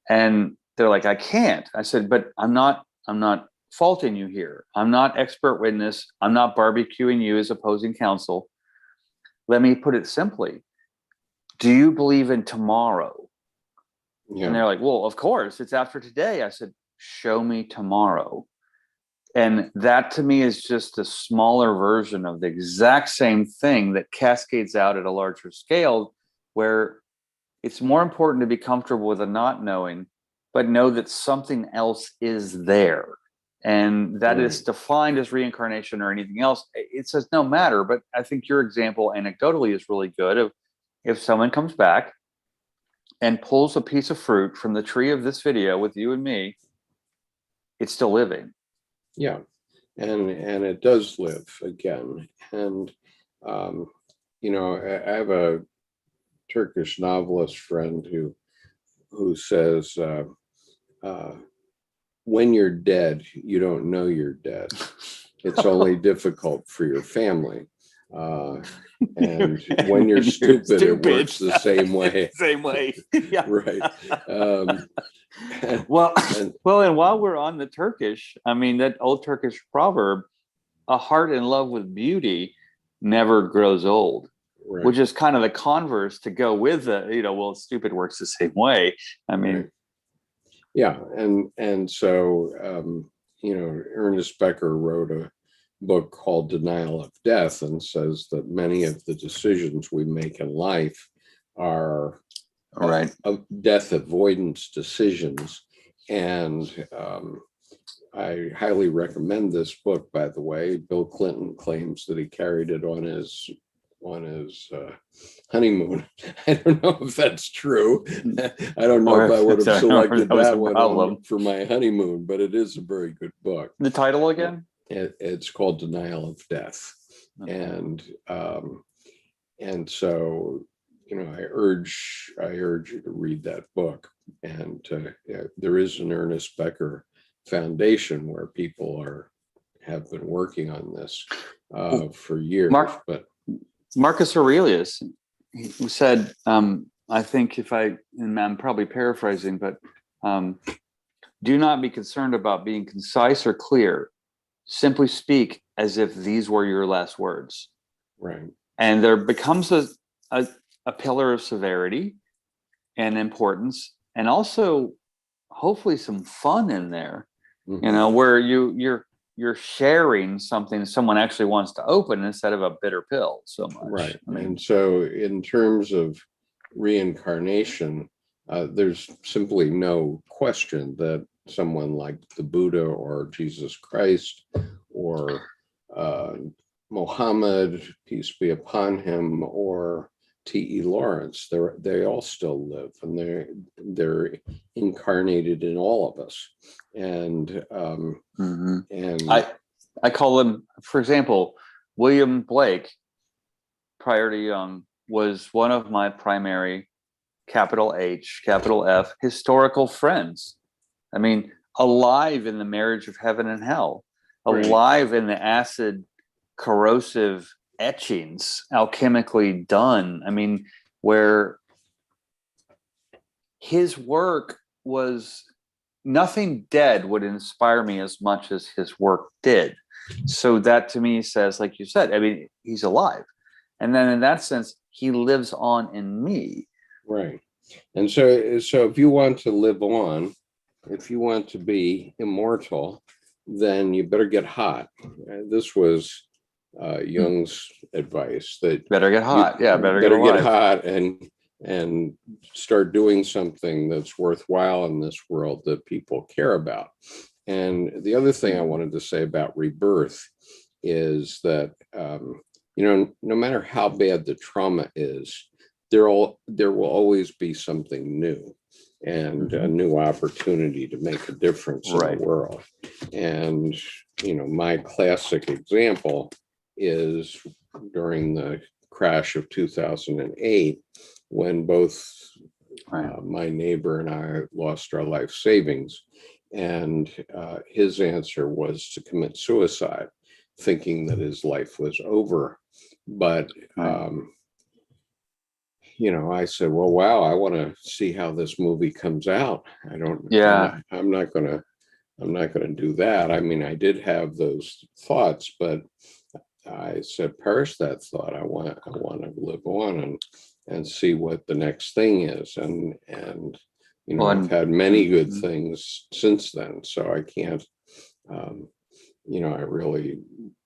And they're like, I can't. I said, but I'm not faulting you here. I'm not expert witness. I'm not barbecuing you as opposing counsel. Let me put it simply. Do you believe in tomorrow? Yeah. And they're like, well, of course, it's after today. I said, show me tomorrow. And that to me is just a smaller version of the exact same thing that cascades out at a larger scale, where it's more important to be comfortable with a not knowing, but know that something else is there. And that is defined as reincarnation or anything else. It says no matter, but I think your example anecdotally is really good of if someone comes back and pulls a piece of fruit from the tree of this video with you and me, it's still living. Yeah. And it does live again. And, you know, I have a Turkish novelist friend who says, when you're dead, you don't know you're dead. It's only difficult for your family. And when you're stupid, it works the same way. Same way. Yeah. Right. And while we're on the Turkish, I mean, that old Turkish proverb, a heart in love with beauty never grows old. Right. Which is kind of the converse to go with the, you know, well, stupid works the same way. I mean, right. Yeah. And so, you know, Ernest Becker wrote a book called Denial of Death and says that many of the decisions we make in life are death avoidance decisions. And I highly recommend this book, by the way. Bill Clinton claims that he carried it on his honeymoon. I don't know if that's true. I don't know if I would have selected that one for my honeymoon, but it is a very good book. The title again? It's called Denial of Death. Okay. And so, you know, I urge you to read that book. And there is an Ernest Becker Foundation where people have been working on this for years. Marcus Aurelius, who said, I think and I'm probably paraphrasing, but do not be concerned about being concise or clear. Simply speak as if these were your last words. Right. And there becomes a pillar of severity and importance, and also hopefully some fun in there, you know, where you're sharing something someone actually wants to open instead of a bitter pill so much. Right. I mean, and so in terms of reincarnation, there's simply no question that someone like the Buddha or Jesus Christ or Mohammed, peace be upon him, or T.E. Lawrence, they all still live, and they're incarnated in all of us. And and I call them, for example, William Blake, prior to Jung, was one of my primary capital H, capital F, historical friends. I mean, alive in the marriage of heaven and hell, alive in the acid corrosive etchings, alchemically done. I mean, where his work was, nothing dead would inspire me as much as his work did. So that to me says, like you said, I mean, he's alive. And then in that sense, he lives on in me. Right. And so if you want to live on, if you want to be immortal, then you better get hot. This was Jung's advice, that better get hot. Better get hot and start doing something that's worthwhile in this world that people care about. And the other thing I wanted to say about rebirth is that you know, no matter how bad the trauma is, there will always be something new and a new opportunity to make a difference in the world. And you know, my classic example is during the crash of 2008, when both my neighbor and I lost our life savings, and his answer was to commit suicide, thinking that his life was over. But you know, I said, well, wow, I want to see how this movie comes out. I'm not going to I'm not going to do that. I mean, I did have those thoughts, but I said, perish that thought. I want to live on and see what the next thing is. And Well, I've had many good things since then. So I can't, I really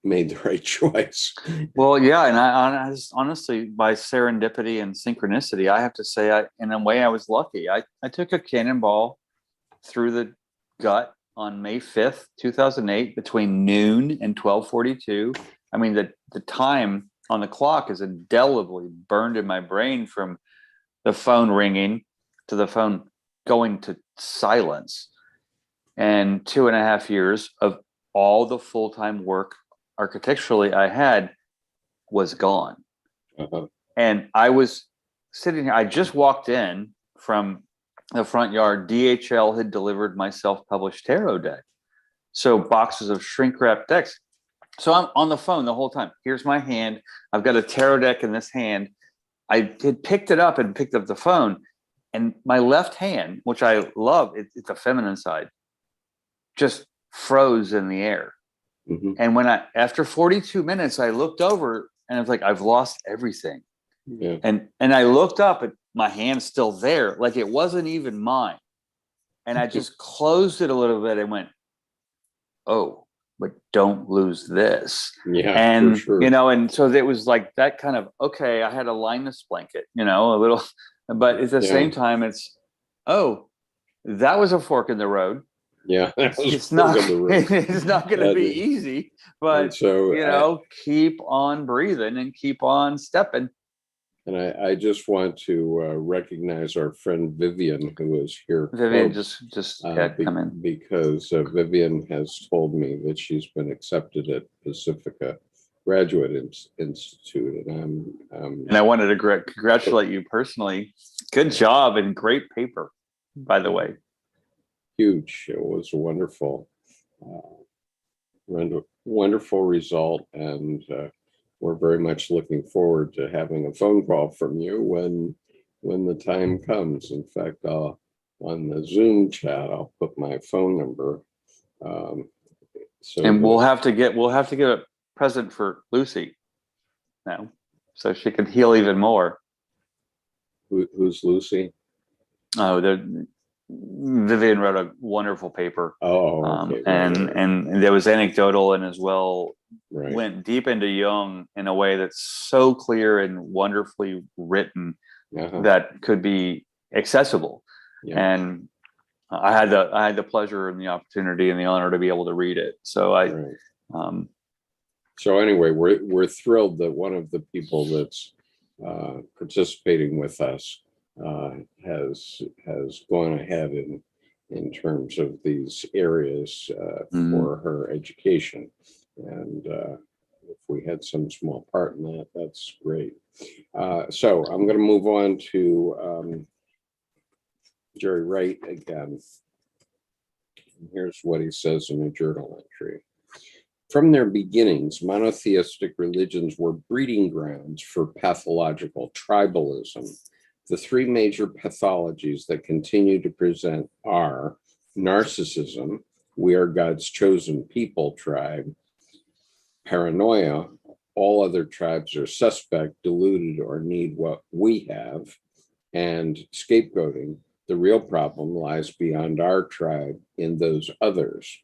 made the right choice. Well, yeah, and I honestly, by serendipity and synchronicity, I have to say, in a way, I was lucky. I took a cannonball through the gut on May 5th, 2008, between noon and 12:42. I mean, the time on the clock is indelibly burned in my brain, from the phone ringing to the phone going to silence, and 2.5 years of all the full-time work architecturally I had was gone. Uh-huh. And I was sitting here, I just walked in from the front yard. DHL had delivered my self-published tarot deck. So boxes of shrink wrap decks. So I'm on the phone the whole time. Here's my hand. I've got a tarot deck in this hand. I had picked it up and picked up the phone, and my left hand, which I love, it's the feminine side, just froze in the air. Mm-hmm. And after 42 minutes, I looked over and I was like, I've lost everything. Yeah. And I looked up and my hand's still there, like it wasn't even mine. And I just closed it a little bit and went, oh, but don't lose this. Yeah, and for sure. And so it was like that kind of, okay, I had a Linus blanket, a little, but at the same time, it's, oh, that was a fork in the road. Yeah, it's not going to be easy, but so keep on breathing and keep on stepping. And I just want to recognize our friend Vivian, who is here. Vivian just had come in, because Vivian has told me that she's been accepted at Pacifica Graduate Institute, and I wanted to congratulate you personally. Good job and great paper, by the way. Huge. It was a wonderful result, and we're very much looking forward to having a phone call from you when the time comes. In fact, on the Zoom chat, I'll put my phone number. And we'll have to get a present for Lucy now, so she can heal even more. Who's Lucy? Oh, Vivian wrote a wonderful paper. Oh, okay. And there was anecdotal, and as well right. Went deep into Jung in a way that's so clear and wonderfully written that could be accessible. Yeah. And I had the pleasure and the opportunity and the honor to be able to read it. So so anyway, we're thrilled that one of the people that's participating with us has gone ahead in terms of these areas for her education, and if we had some small part in that, that's great. So I'm going to move on to Jerry Wright again. Here's what he says in a journal entry. From their beginnings, monotheistic religions were breeding grounds for pathological tribalism. The three major pathologies that continue to present are narcissism, we are God's chosen people tribe; paranoia, all other tribes are suspect, deluded, or need what we have; and scapegoating, the real problem lies beyond our tribe in those others.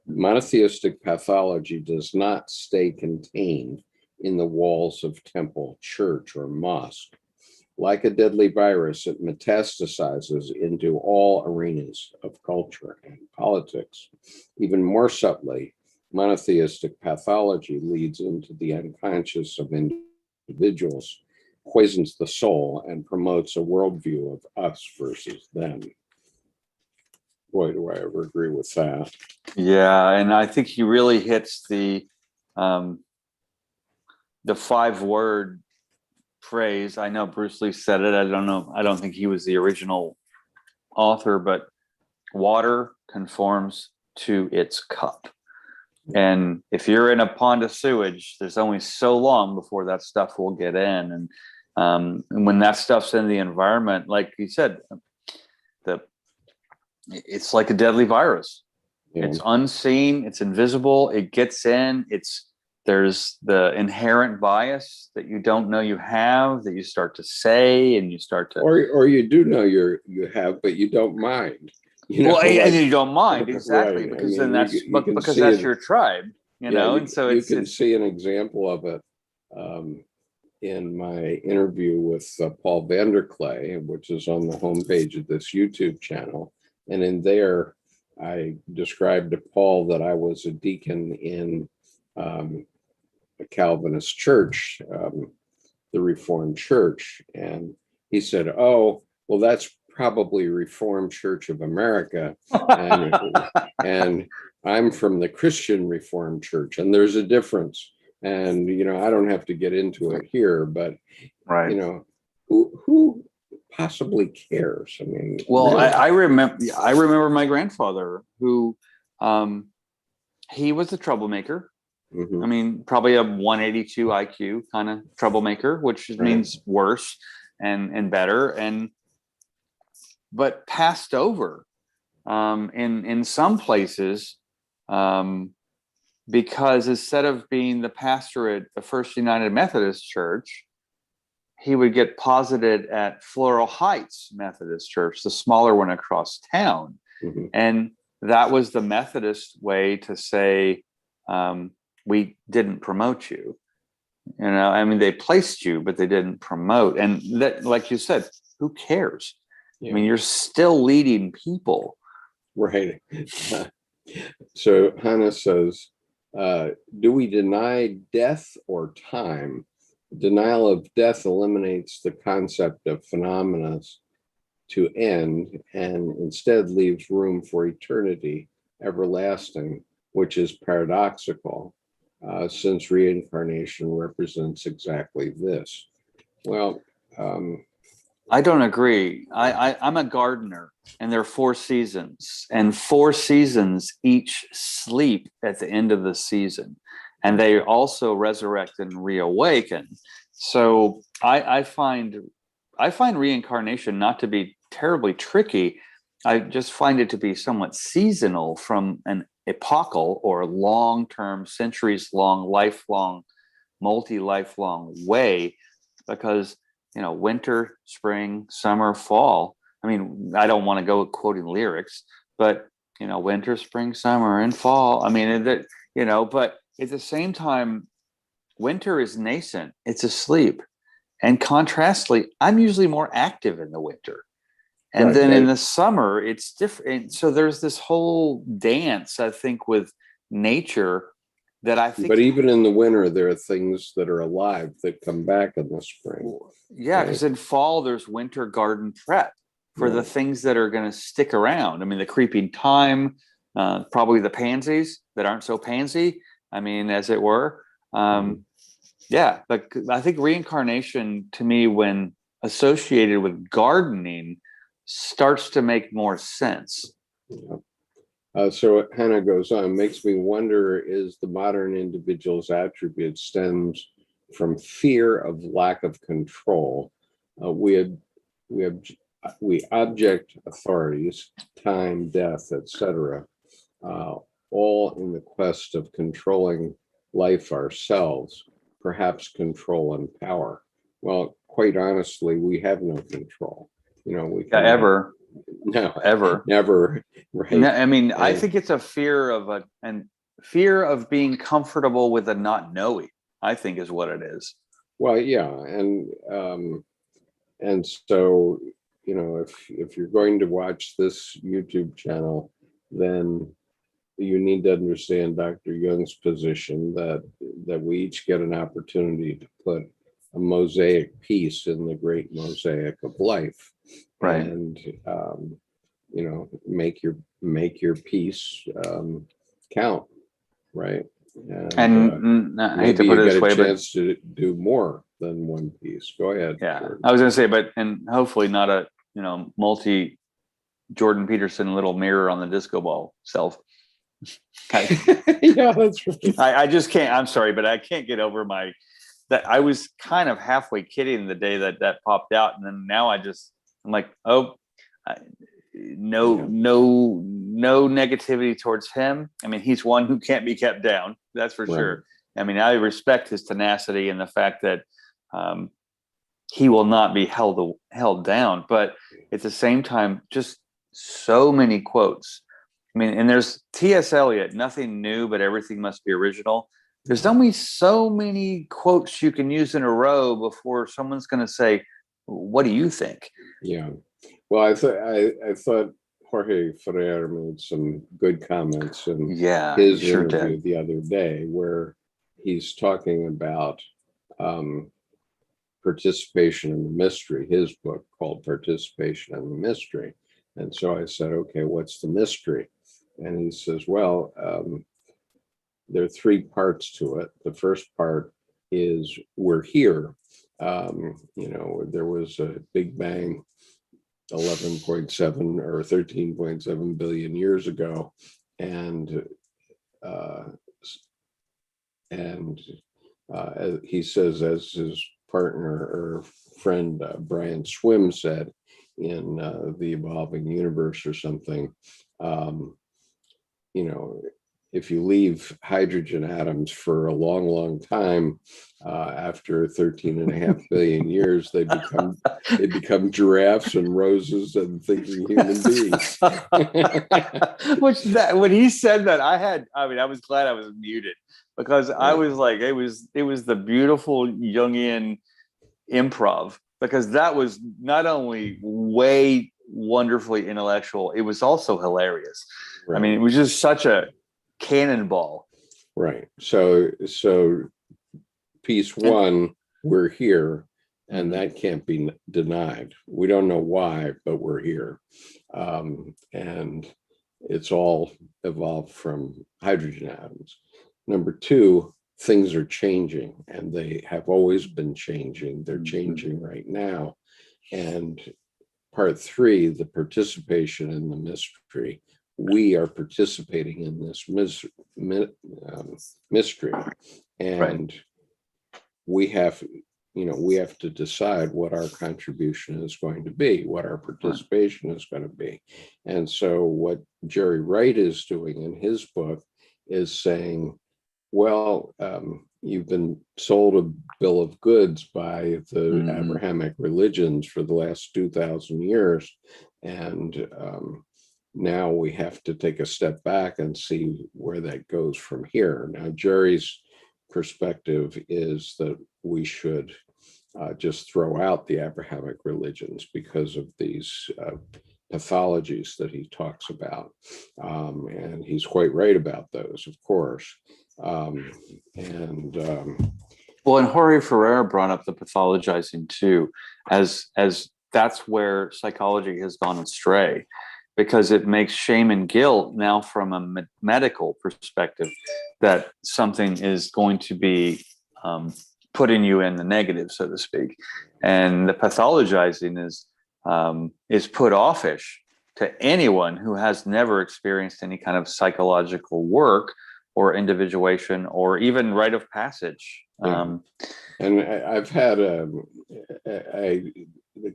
Monotheistic pathology does not stay contained in the walls of temple, church, or mosque. Like a deadly virus, it metastasizes into all arenas of culture and politics. Even more subtly, monotheistic pathology leads into the unconscious of individuals, poisons the soul, and promotes a worldview of us versus them. Boy, do I ever agree with that. Yeah, and I think he really hits the 5-word phrase. I know Bruce Lee said it. I don't know. I don't think he was the original author, but water conforms to its cup. And if you're in a pond of sewage, there's only so long before that stuff will get in. And when that stuff's in the environment, like you said, it's like a deadly virus. Yeah. It's unseen, it's invisible, it gets in, there's the inherent bias that you don't know you have, that you start to say, and you start to, or you do know you have, but you don't mind. well, and you don't mind, exactly, right. because I mean, then that's you can because see that's it, your tribe, and so you can see an example of it in my interview with Paul Vanderklay, which is on the homepage of this YouTube channel. And in there, I described to Paul that I was a deacon in a Calvinist church, the Reformed Church. And he said, "Oh, well, that's probably Reformed Church of America." And I'm from the Christian Reformed Church, and there's a difference. And, I don't have to get into it here, but, right. Who possibly cares? I mean, Well, really. I remember my grandfather, who he was a troublemaker. Mhm. I mean, probably a 182 IQ kind of troublemaker, which means worse and better, but passed over in some places, because instead of being the pastor at the First United Methodist Church, he would get posited at Floral Heights Methodist Church, the smaller one across town. Mhm. And that was the Methodist way to say, we didn't promote you. I mean, they placed you, but they didn't promote. And that, like you said, who cares? Yeah. I mean, you're still leading people. Right. So Hannah says, do we deny death or time? Denial of death eliminates the concept of phenomena to end and instead leaves room for eternity, everlasting, which is paradoxical, since reincarnation represents exactly this. Well, I don't agree. I'm a gardener, and there are 4 seasons, and 4 seasons each sleep at the end of the season, and they also resurrect and reawaken. So I find reincarnation not to be terribly tricky. I just find it to be somewhat seasonal from an epochal or long-term, centuries-long, lifelong, multi-lifelong way, because winter, spring, summer, fall. I mean, I don't want to go quoting lyrics, but winter, spring, summer, and fall. I mean, but at the same time, winter is nascent; it's asleep. And contrastly, I'm usually more active in the winter. And right, then right. in the summer, it's different. So there's this whole dance, I think, with nature that I think. But even in the winter, there are things that are alive that come back in the spring. Yeah, because in fall, there's winter garden prep for the things that are going to stick around. I mean, the creeping thyme, probably the pansies that aren't so pansy, I mean, as it were. Yeah, but I think reincarnation, to me, when associated with gardening, starts to make more sense. So Hannah goes on, makes me wonder, is the modern individual's attribute stems from fear of lack of control? We object authorities, time, death, etc., all in the quest of controlling life ourselves, perhaps control and power. Well, quite honestly, we have no control. We can Ever. No, Ever. never. Right. I mean, I think it's a fear of being comfortable with a not knowing, I think, is what it is. Well, yeah. And so, if you're going to watch this YouTube channel, then you need to understand Dr. Jung's position that we each get an opportunity to put a mosaic piece in the great mosaic of life. Right. And make your piece count, right? And I hate to maybe put you it get this a way, chance to do more than one piece. Go ahead. yeah, Jordan. I was going to say, and hopefully not a multi Jordan Peterson little mirror on the disco ball self. Yeah, that's right. I just can't. I'm sorry, but I can't get over that. I was kind of halfway kidding the day that popped out, and then now I'm like, oh, no no negativity towards him. I mean, he's one who can't be kept down. That's for sure. I mean, I respect his tenacity and the fact that he will not be held down. But at the same time, just so many quotes. I mean, and there's T.S. Eliot, nothing new, but everything must be original. There's only so many quotes you can use in a row before someone's going to say, what do you think? Yeah. Well, I thought Jorge Ferrer made some good comments in his interview the other day, where he's talking about participation in the mystery, his book called Participation in the Mystery. And so I said, okay, what's the mystery? And he says, well, there are three parts to it. The first part is we're here. There was a Big Bang 11.7 or 13.7 billion years ago. And he says, as his partner or friend Brian Swim said in The Evolving Universe or something, if you leave hydrogen atoms for a long, long time, after 13.5 billion years, they become giraffes and roses and thinking human beings. When he said that, I was glad I was muted, because I was like, it was the beautiful Jungian improv, because that was not only way wonderfully intellectual, it was also hilarious. Right. I mean, it was just such a cannonball. Right. So piece one, we're here, and that can't be denied. We don't know why, but we're here. And it's all evolved from hydrogen atoms. Number two, things are changing, and they have always been changing. They're changing right now. And part three, the participation in the mystery. We are participating in this mystery, and we have to decide what our contribution is going to be, what our participation is going to be. And so what Jerry Wright is doing in his book is saying, well, you've been sold a bill of goods by the Abrahamic religions for the last 2,000 years. And now we have to take a step back and see where that goes from here. Now, Jerry's perspective is that we should just throw out the Abrahamic religions because of these pathologies that he talks about. And he's quite right about those, of course. Well, and Jorge Ferrer brought up the pathologizing too, as that's where psychology has gone astray, because it makes shame and guilt now from a medical perspective that something is going to be putting you in the negative, so to speak. And the pathologizing is put offish to anyone who has never experienced any kind of psychological work or individuation or even rite of passage. And I've had the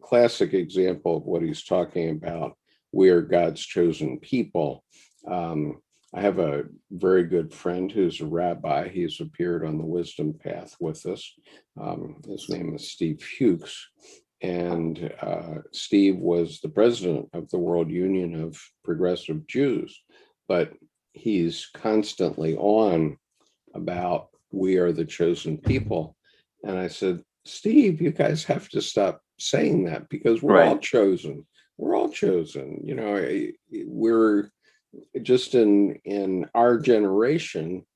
classic example of what he's talking about. We are God's chosen people. I have a very good friend who's a rabbi. He's appeared on the Wisdom Path with us. His name is Steve Hughes. And Steve was the president of the World Union of Progressive Jews. But he's constantly on about we are the chosen people. And I said, Steve, you guys have to stop saying that, because we're all chosen. We're all chosen. We're just in our generation,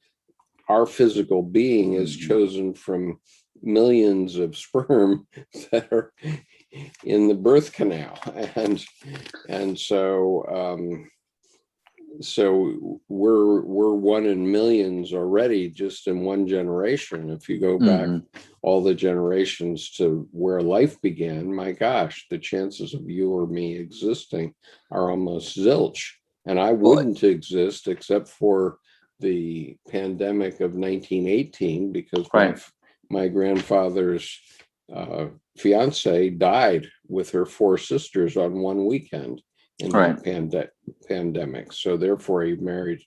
our physical being is chosen from millions of sperm that are in the birth canal. And so we're one in millions already just in one generation. If you go back all the generations to where life began, my gosh, the chances of you or me existing are almost zilch. And I wouldn't exist except for the pandemic of 1918, because my grandfather's fiance died with her 4 sisters on one weekend. in Right. the pandemic. So therefore, he married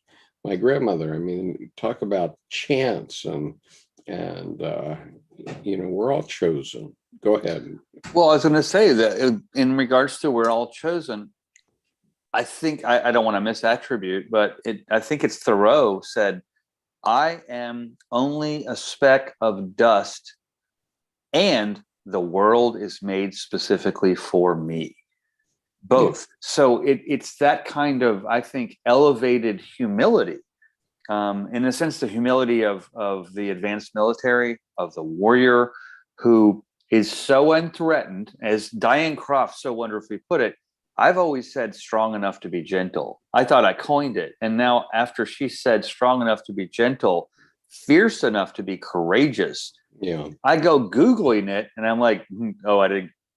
my grandmother. I mean, talk about chance and we're all chosen. Go ahead. Well, I was going to say that in regards to we're all chosen, I think I don't want to misattribute, but I think it's Thoreau said, I am only a speck of dust and the world is made specifically for me. Both. Yeah. So it's that kind of, I think, elevated humility. In a sense, the humility of the advanced military, of the warrior who is so unthreatened, as Diane Croft so wonderfully put it. I've always said strong enough to be gentle. I thought I coined it. And now after she said strong enough to be gentle, fierce enough to be courageous. Yeah. I go Googling it and I'm like,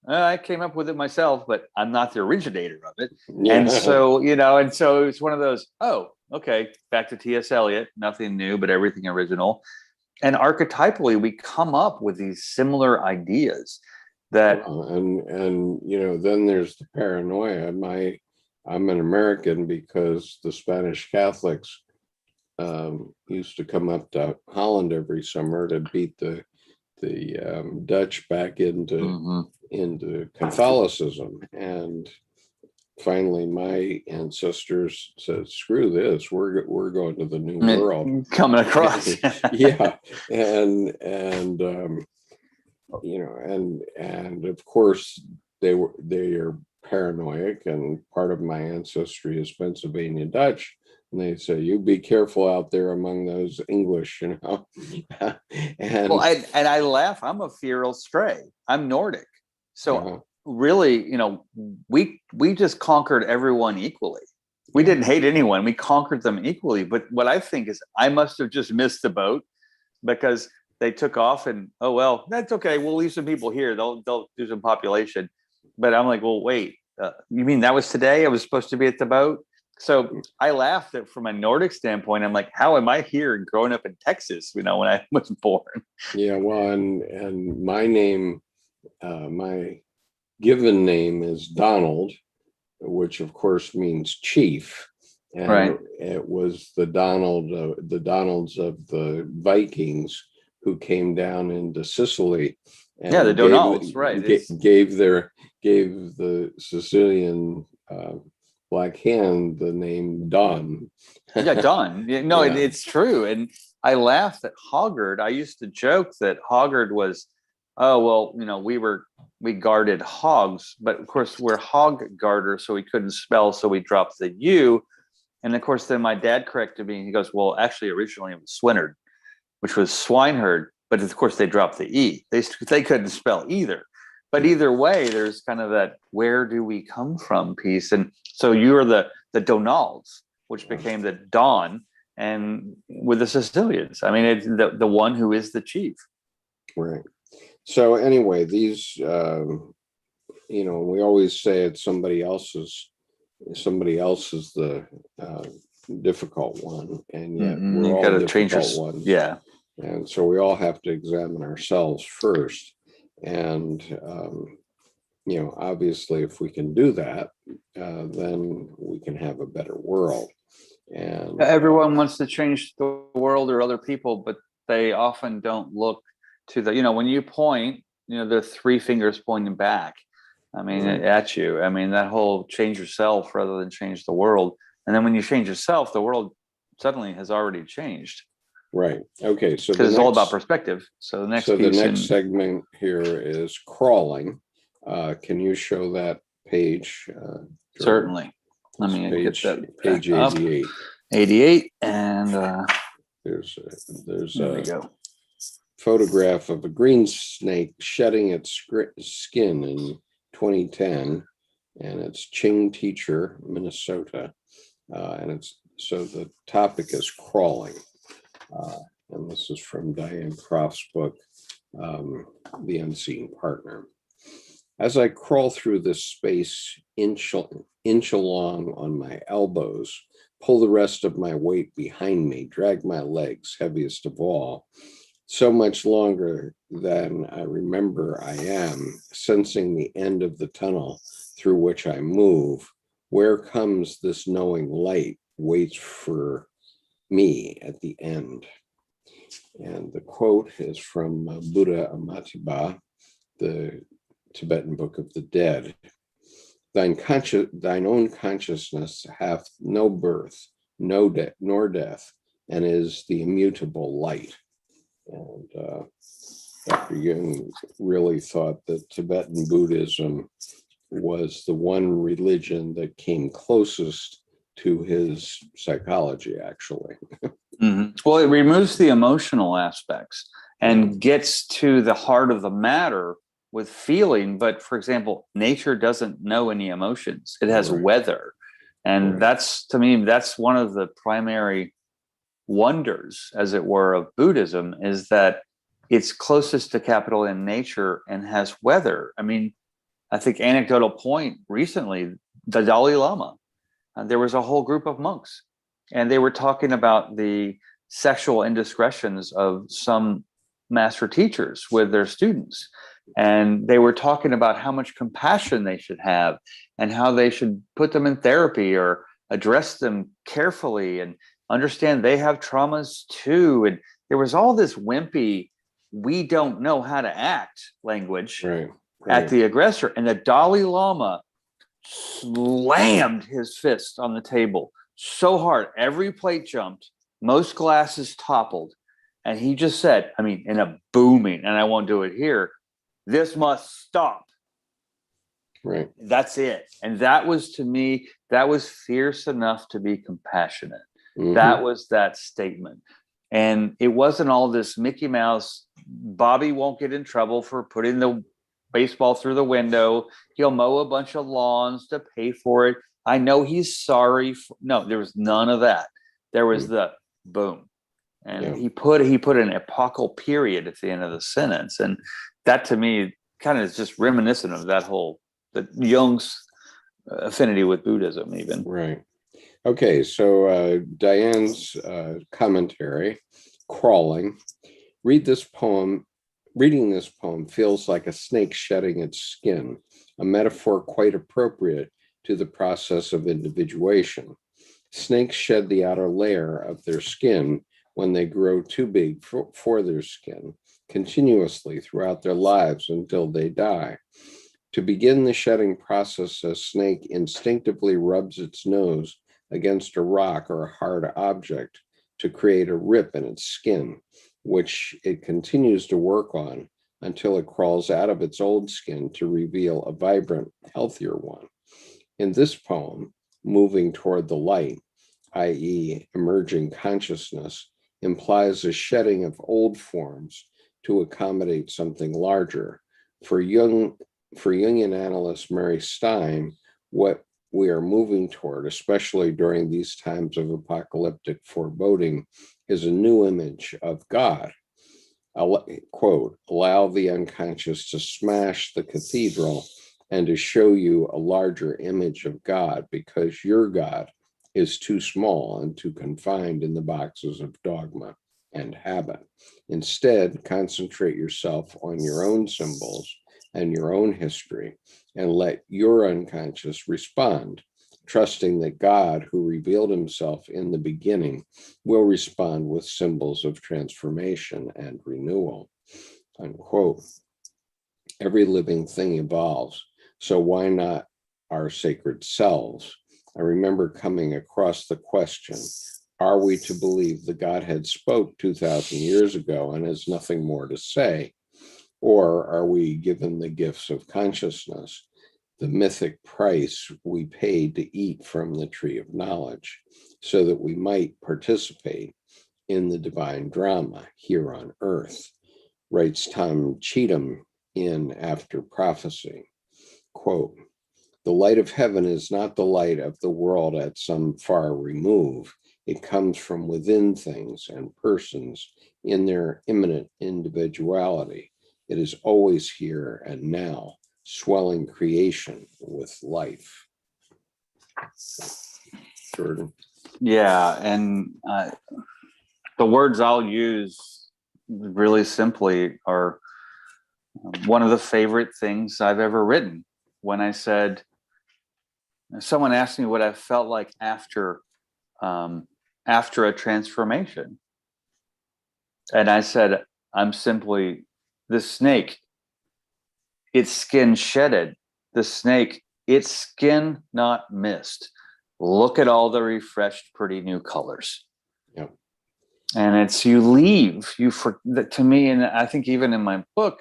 I came up with it myself, but I'm not the originator of it. Yeah. And so, it's one of those, okay, back to T.S. Eliot, nothing new, but everything original. And archetypally, we come up with these similar ideas that. Then there's the paranoia. I'm an American because the Spanish Catholics used to come up to Holland every summer to beat the Dutch back into Catholicism. And finally, my ancestors said, "Screw this! We're going to the New World, coming across." Yeah, and of course they are paranoid, and part of my ancestry is Pennsylvania Dutch. And they say, "You be careful out there among those English," and I laugh. I'm a feral stray. I'm Nordic, so really, we just conquered everyone equally. We didn't hate anyone. We conquered them equally. But what I think is, I must have just missed the boat because they took off, and that's okay. We'll leave some people here. They'll do some population. But I'm like, well, wait. You mean that was today? I was supposed to be at the boat. So I laughed at from a Nordic standpoint. I'm like, how am I here growing up in Texas, when I was born? Yeah, well, and my name, my given name is Donald, which of course means chief. And right. It was the Donalds of the Vikings who came down into Sicily. And the Donalds, right. Gave the Sicilian Black Hand the name Don. Don. No, yeah. It's true. And I laughed at Hoggard. I used to joke that Hoggard was, we guarded hogs, but of course we're hog guarders, so we couldn't spell, so we dropped the U. And of course, then my dad corrected me. He goes, well, actually, originally it was Swineherd, which was swineherd, but of course they dropped the E. They couldn't spell either. But either way, there's kind of that where do we come from piece. And so you're the Donalds, which became the Don, and with the Sicilians. I mean, it's the one who is the chief. Right. So anyway, these, we always say it's somebody else's the difficult one, and yet we're all difficult ones. Yeah. And so we all have to examine ourselves first. And, obviously, if we can do that, then we can have a better world. And everyone wants to change the world or other people, but they often don't look to the, when you point, the three fingers pointing back. I mean, at you. I mean, that whole change yourself rather than change the world. And then when you change yourself, the world suddenly has already changed. Right. Okay. So because it's all about perspective. So the next segment here is crawling. Can you show that page? Certainly. Let me get that page 88. 88, and there's there we go. Photograph of a green snake shedding its skin in 2010, and it's Ching Teacher, Minnesota, and the topic is crawling. And this is from Diane Croft's book, The Unseen Partner. As I crawl through this space inch along on my elbows, pull the rest of my weight behind me, drag my legs, heaviest of all, so much longer than I remember I am, sensing the end of the tunnel through which I move, Where comes this knowing light, waits for me at the end. And the quote is from Buddha Amitabha, the Tibetan Book of the Dead. Thine own consciousness hath no birth, no nor death, and is the immutable light. And Dr. Jung really thought that Tibetan Buddhism was the one religion that came closest to his psychology, actually. Mm-hmm. Well, it removes the emotional aspects and gets to the heart of the matter with feeling. But for example, nature doesn't know any emotions. It has weather. And that's, to me, that's one of the primary wonders, as it were, of Buddhism, is that it's closest to capital N nature and has weather. I mean, I think anecdotal point recently, the Dalai Lama, there was a whole group of monks, and they were talking about the sexual indiscretions of some master teachers with their students. And they were talking about how much compassion they should have and how they should put them in therapy or address them carefully and understand they have traumas too. And there was all this wimpy, we don't know how to act language at the aggressor. And the Dalai Lama slammed his fist on the table so hard, every plate jumped, most glasses toppled. And he just said, I mean, in a booming, and I won't do it here, this must stop. Right. That's it. And that was, to me, that was fierce enough to be compassionate. Mm-hmm. That was that statement. And it wasn't all this Mickey Mouse, Bobby won't get in trouble for putting the baseball through the window. He'll mow a bunch of lawns to pay for it. I know he's sorry. No, there was none of that. There was the boom. And he put an epochal period at the end of the sentence. And that, to me, kind of is just reminiscent of that whole, the Jung's affinity with Buddhism even. Right. Okay, so Diane's commentary, Crawling. Reading this poem feels like a snake shedding its skin, a metaphor quite appropriate to the process of individuation. Snakes shed the outer layer of their skin when they grow too big for their skin, continuously throughout their lives until they die. To begin the shedding process, a snake instinctively rubs its nose against a rock or a hard object to create a rip in its skin, which it continues to work on until it crawls out of its old skin to reveal a vibrant, healthier one. In this poem, moving toward the light, i.e., emerging consciousness, implies a shedding of old forms to accommodate something larger. For Jungian analyst Mary Stein, what we are moving toward, especially during these times of apocalyptic foreboding, is a new image of God. Quote, allow the unconscious to smash the cathedral and to show you a larger image of God, because your God is too small and too confined in the boxes of dogma and habit. Instead, concentrate yourself on your own symbols and your own history, and let your unconscious respond, trusting that God, who revealed himself in the beginning, will respond with symbols of transformation and renewal. Unquote. Every living thing evolves, so why not our sacred selves? I remember coming across the question, are we to believe the Godhead spoke 2,000 years ago and has nothing more to say? Or are we given the gifts of consciousness, the mythic price we paid to eat from the tree of knowledge, so that we might participate in the divine drama here on earth? Writes Tom Cheetham in After Prophecy. Quote, the light of heaven is not the light of the world at some far remove. It comes from within things and persons in their immanent individuality. It is always here and now, swelling creation with life. Jordan. Yeah, and the words I'll use really simply are one of the favorite things I've ever written. When I said, someone asked me what I felt like after a transformation. And I said, I'm simply the snake. Its skin shedded. The snake, its skin not missed. Look at all the refreshed, pretty new colors. Yep. And it's, you leave, to me, and I think even in my book,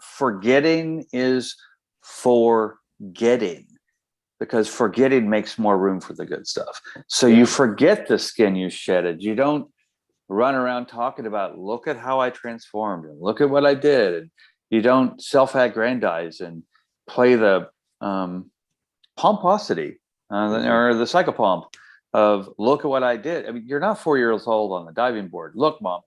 forgetting is forgetting, because forgetting makes more room for the good stuff. So you forget the skin you shedded. You don't run around talking about, look at how I transformed and look at what I did. And you don't self-aggrandize and play the pomposity or the psychopomp of, look at what I did. I mean, you're not 4 years old on the diving board. Look, mom,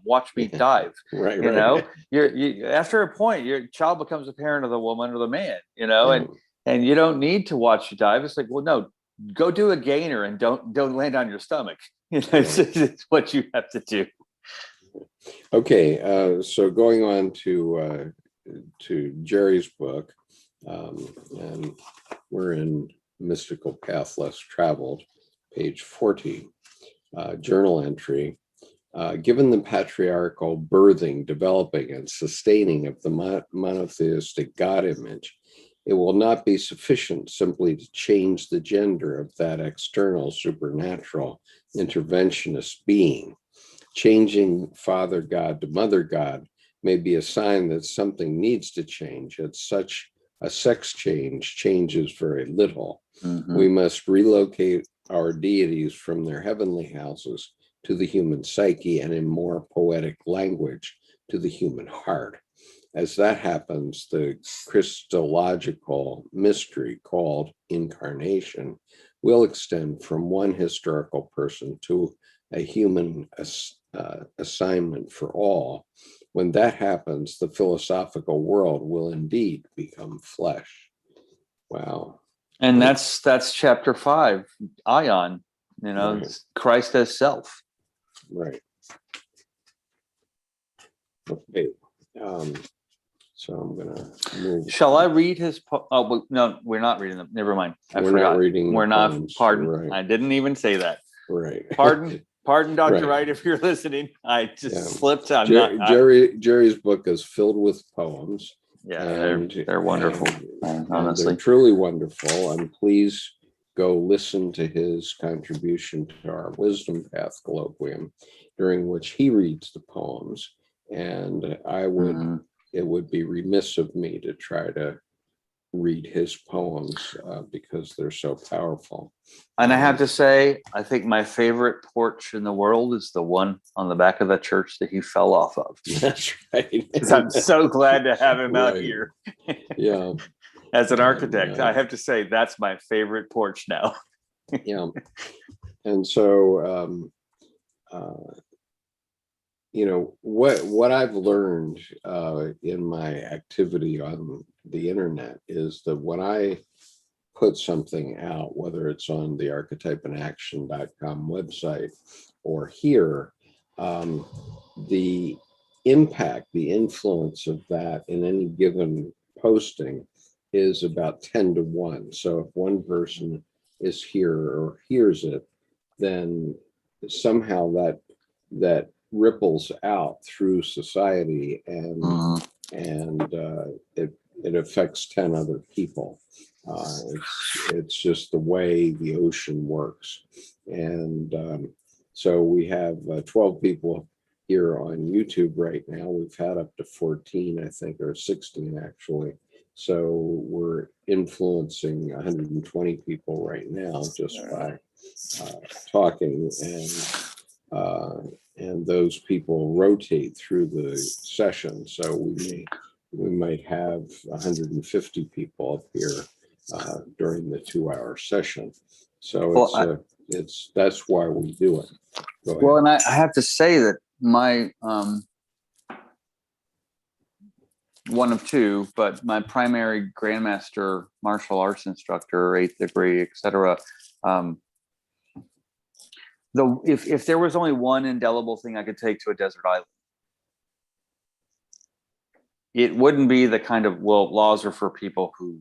watch me dive. Right. You know, you after a point, your child becomes a parent of the woman or the man, you know, and you don't need to watch you dive. It's like, well, no, go do a gainer and don't land on your stomach. You know, it's what you have to do. Okay, so going on to Jerry's book, and we're in Mystical Path Less Traveled, page 40, journal entry. Given the patriarchal birthing, developing, and sustaining of the monotheistic God image, it will not be sufficient simply to change the gender of that external supernatural interventionist being. Changing Father God to Mother God may be a sign that something needs to change. It's such a sex change changes very little. We must relocate our deities from their heavenly houses to the human psyche, and in more poetic language, to the human heart. As that happens, the Christological mystery called incarnation will extend from one historical person to a human assignment for all. When that happens, the philosophical world will indeed become flesh. Wow. And that's chapter 5, Ion, you know, Right. Christ as self. Right. Okay. So I'm gonna move. Shall I read his? No, we're not reading them. Never mind. I forgot. Not reading. We're not. Poems. Pardon. Right. I didn't even say that. Right. Pardon, Dr. Right. Wright, if you're listening. I just slipped. I'm not. Jerry's book is filled with poems. Yeah, they're wonderful. Honestly, they're truly wonderful. And please go listen to his contribution to our Wisdom Path colloquium, during which he reads the poems. And I would. It would be remiss of me to try to read his poems because they're so powerful. And I have to say, I think my favorite porch in the world is the one on the back of the church that he fell off of. That's right. I'm so glad to have him out here. Yeah. As an architect, I have to say that's my favorite porch now. Yeah. And so, you know, what I've learned in my activity on the internet is that when I put something out, whether it's on the archetypeinaction.com website or here, the impact, the influence of that in any given posting is about 10 to 1. So if one person is here or hears it, then somehow that ripples out through society, and it affects 10 other people. It's just the way the ocean works. And so we have 12 people here on YouTube right now. We've had up to 14, I think, or 16 actually. So we're influencing 120 people right now just by talking, and those people rotate through the session. So we might have 150 people up here during the 2-hour session. So that's why we do it. Well, and I have to say that my one of two, but my primary grandmaster martial arts instructor, 8th degree, etc. If there was only one indelible thing I could take to a desert island, it wouldn't be the kind of, well, laws are for people who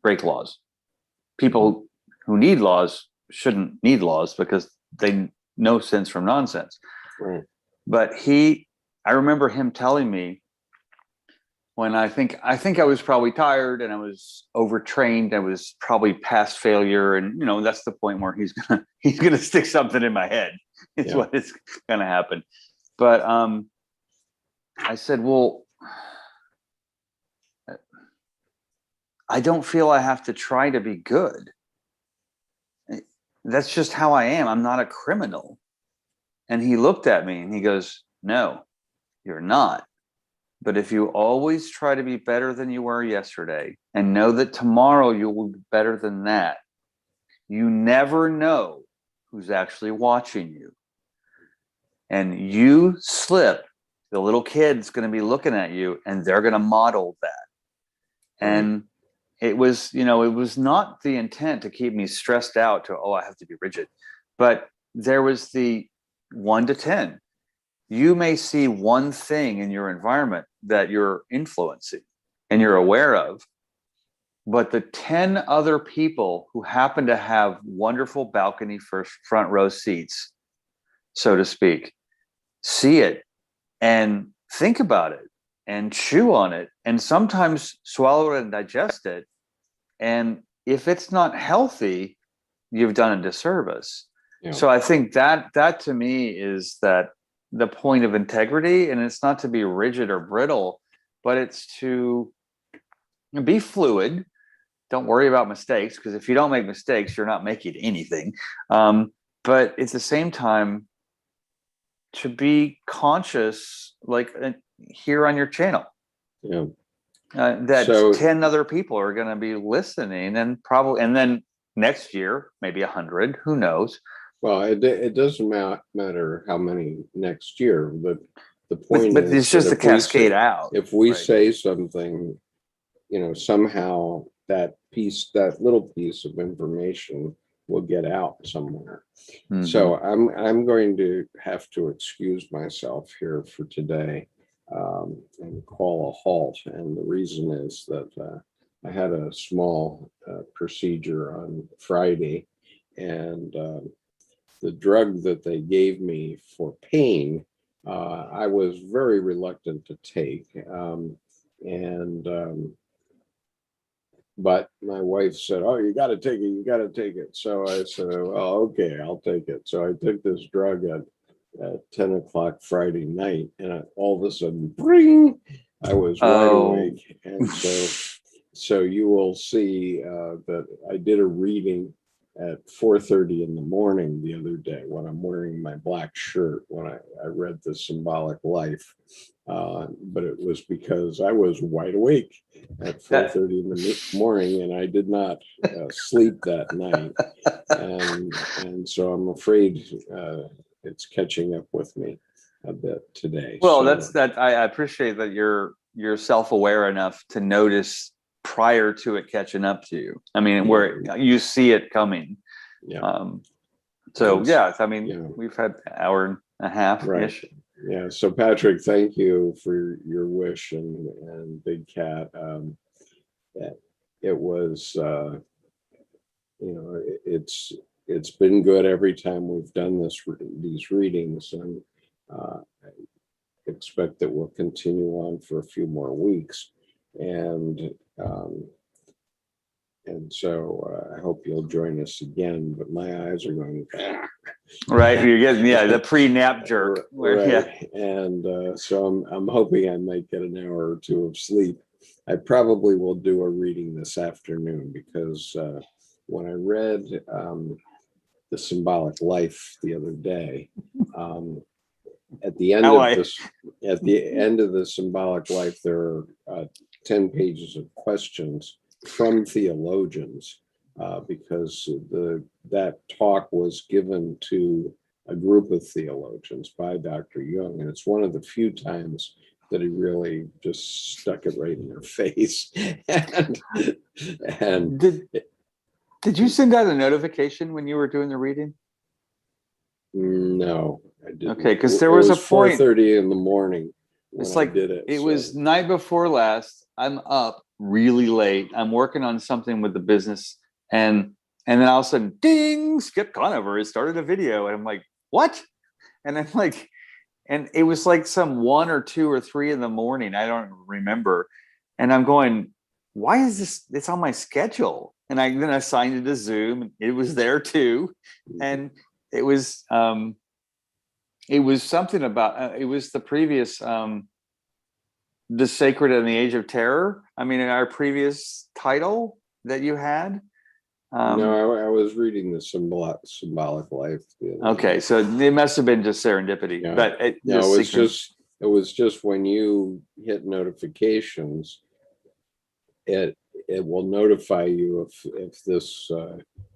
break laws. people who need laws shouldn't need laws because they know sense from nonsense. Right. But I remember him telling me when I think I was probably tired and I was overtrained. I was probably past failure. And, that's the point where he's gonna stick something in my head. It's what is going to happen. But I said, well, I don't feel I have to try to be good. That's just how I am. I'm not a criminal. And he looked at me and he goes, no, you're not. But if you always try to be better than you were yesterday and know that tomorrow you will be better than that, you never know who's actually watching you. And you slip, the little kid's going to be looking at you and they're going to model that. And it was not the intent to keep me stressed out to, I have to be rigid. But there was the 1 to 10. You may see one thing in your environment that you're influencing and you're aware of, but the 10 other people who happen to have wonderful balcony front row seats, so to speak, see it and think about it and chew on it and sometimes swallow it and digest it. And if it's not healthy, you've done a disservice. Yeah. So I think that to me is that the point of integrity, and it's not to be rigid or brittle, but it's to be fluid. Don't worry about mistakes, because if you don't make mistakes, you're not making anything. But at the same time, to be conscious, like here on your channel, that 10 other people are going to be listening, and then next year, maybe 100, who knows? Well, it doesn't matter how many next year, but the point but is, it's just a cascade out. If we say something, somehow that little piece of information will get out somewhere. Mm-hmm. So I'm going to have to excuse myself here for today and call a halt. And the reason is that I had a small procedure on Friday, and the drug that they gave me for pain, I was very reluctant to take. But my wife said, "Oh, you got to take it. You got to take it." So I said, "Well, okay, I'll take it." So I took this drug at 10 o'clock Friday night, and all of a sudden, bring, I was wide awake. And so you will see that I did a reading at 4:30 in the morning the other day when I'm wearing my black shirt when I read The Symbolic Life. But it was because I was wide awake at 4:30 in the morning, and I did not sleep that night. And so I'm afraid it's catching up with me a bit today. Well, I appreciate that you're self-aware enough to notice prior to it catching up to you. I mean, where you see it coming. Yeah. We've had an hour and a half. Right. Yeah. So Patrick, thank you for your wish and Big Cat. It was, it's been good every time we've done these readings, and I expect that we'll continue on for a few more weeks. And so I hope you'll join us again, but my eyes are going, right. You're getting, the pre-nap jerk. Right. Yeah. And so I'm hoping I might get an hour or two of sleep. I probably will do a reading this afternoon, because when I read The Symbolic Life the other day, at the end of the Symbolic Life, there are 10 pages of questions from theologians, because that talk was given to a group of theologians by Dr. Jung, and it's one of the few times that he really just stuck it right in their face. and did you send out a notification when you were doing the reading? No, I didn't. Okay, because there was a point. 4:30 in the morning. It's like it was night before last. I'm up really late. I'm working on something with the business, And then all of a sudden, ding, Skip Conover has started a video. And I'm like, what? And I'm like, and it was like some 1 or 2 or 3 in the morning. I don't remember. And I'm going, why is this? It's on my schedule. And then I signed it to Zoom. It was there too. And it was something about, it was the previous, The Sacred and the Age of Terror. I mean, in our previous title that you had. No, I was reading the symbolic life. Okay, so it must have been just serendipity. Yeah. But it was just when you hit notifications, it will notify you if this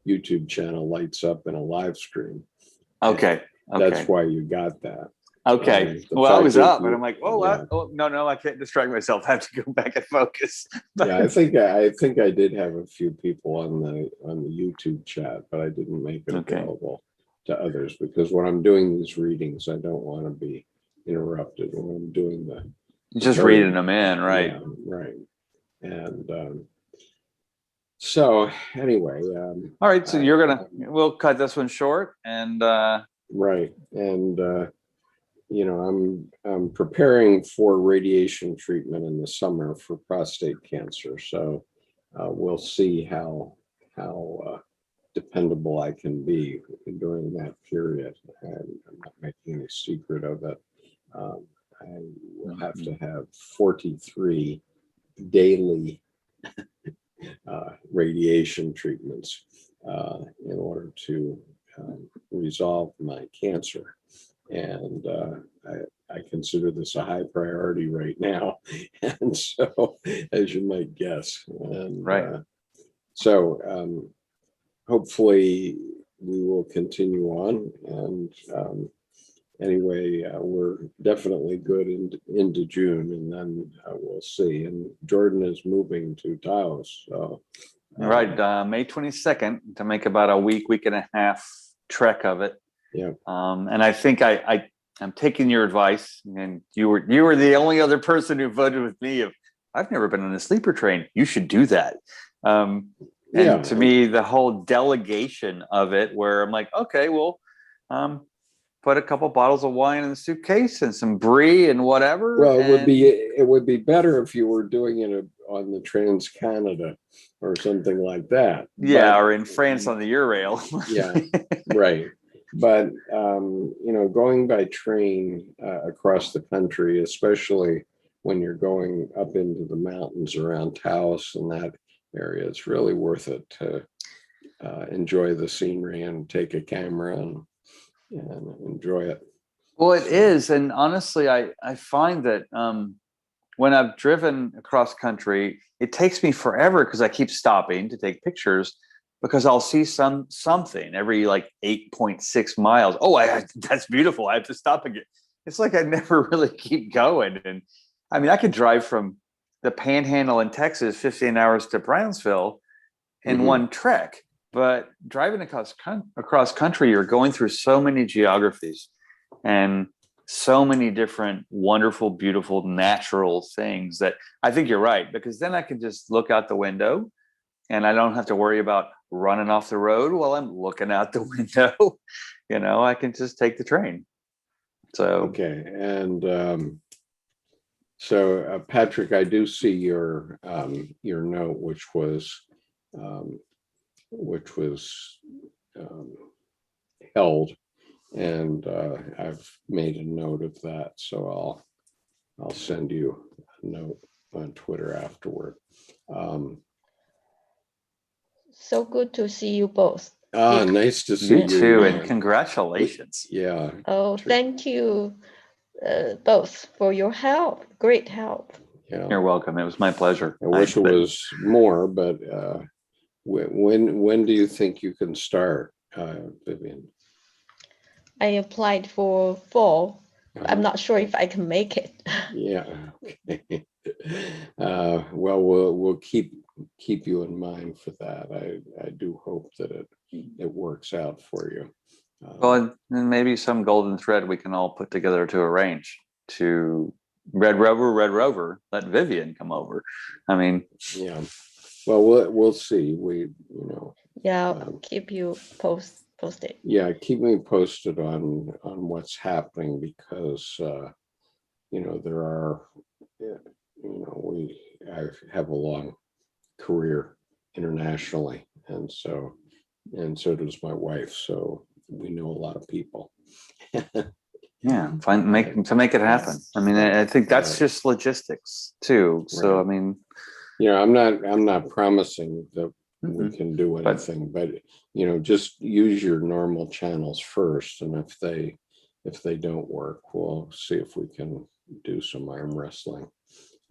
YouTube channel lights up in a live stream. Okay. That's why you got that. Okay. Well, I was up and I'm like, no, I can't distract myself. I have to go back and focus. Yeah, I think I did have a few people on the YouTube chat, but I didn't make it available to others because when I'm doing these readings, I don't want to be interrupted when I'm doing just reading them in, right? Yeah, right. And so anyway, all right. So we'll cut this one short, and right, and I'm preparing for radiation treatment in the summer for prostate cancer. So we'll see how dependable I can be during that period. And I'm not making any secret of it. I will have to have 43 daily radiation treatments in order to resolve my cancer. And I consider this a high priority right now. And so, as you might guess, and right. So hopefully we will continue on. And anyway, we're definitely good into June, and then we'll see. And Jordan is moving to Taos. So, right, May 22nd to make about a week and a half trek of it. Yeah. And I think I'm taking your advice, and you were the only other person who voted with me of I've never been on a sleeper train. You should do that. And to me, the whole delegation of it, where I'm like, okay, well, put a couple bottles of wine in the suitcase and some brie and whatever. Well, it would be better if you were doing it on the Trans Canada or something like that. Yeah, or in France on the Eurail. Yeah, right. But going by train across the country, especially when you're going up into the mountains around Taos and that area, it's really worth it to enjoy the scenery and take a camera and enjoy it. Well, it is. And honestly, I find that when I've driven across country, it takes me forever because I keep stopping to take pictures because I'll see something every like 8.6 miles. Oh, that's beautiful. I have to stop again. It's like I never really keep going. And I mean, I could drive from the Panhandle in Texas, 15 hours to Brownsville in one trek. But driving across country, you're going through so many geographies and so many different wonderful, beautiful, natural things that I think you're right, because then I can just look out the window and I don't have to worry about running off the road while I'm looking out the window. I can just take the train. So okay. And so Patrick, I do see your note, which was held, and I've made a note of that, so I'll send you a note on Twitter afterward. So good to see you both. Nice to see you too, and congratulations. Yeah. Oh, thank you both for your help. Great help. Yeah. You're welcome. It was my pleasure. I wish it was more, but when do you think you can start, Vivian? I applied for fall. I'm not sure if I can make it. Yeah. Okay. Well, we'll keep you in mind for that. I do hope that it works out for you. Well, and maybe some golden thread we can all put together to arrange to Red Rover, let Vivian come over. I mean, yeah. Well, we'll see. Yeah, Um, I'll keep you posted. Yeah, keep me posted on what's happening because there are I have a long career internationally, and so does my wife. So we know a lot of people. Yeah, make it happen. I mean, I think that's Right. just logistics too. So Right. I mean, I'm not promising that we mhm. can do anything, but just use your normal channels first, and if they don't work, we'll see if we can do some arm wrestling.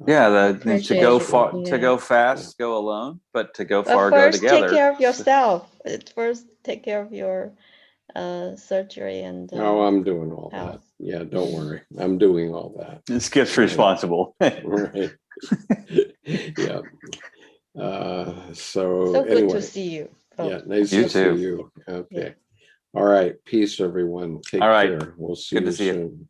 Yeah, to Appreciate go it. far, Yeah. to go fast, go alone, but to go But far, go first, together. take care of yourself. First, take care of your surgery and Oh, I'm doing all that. health. Yeah, don't worry. I'm doing all that. This gets responsible. Right. Yeah. So So good anyway, to see you. yeah, nice You to too. see you. Okay. All right. Peace, everyone. Take All right. care. We'll see Good to you see you. soon.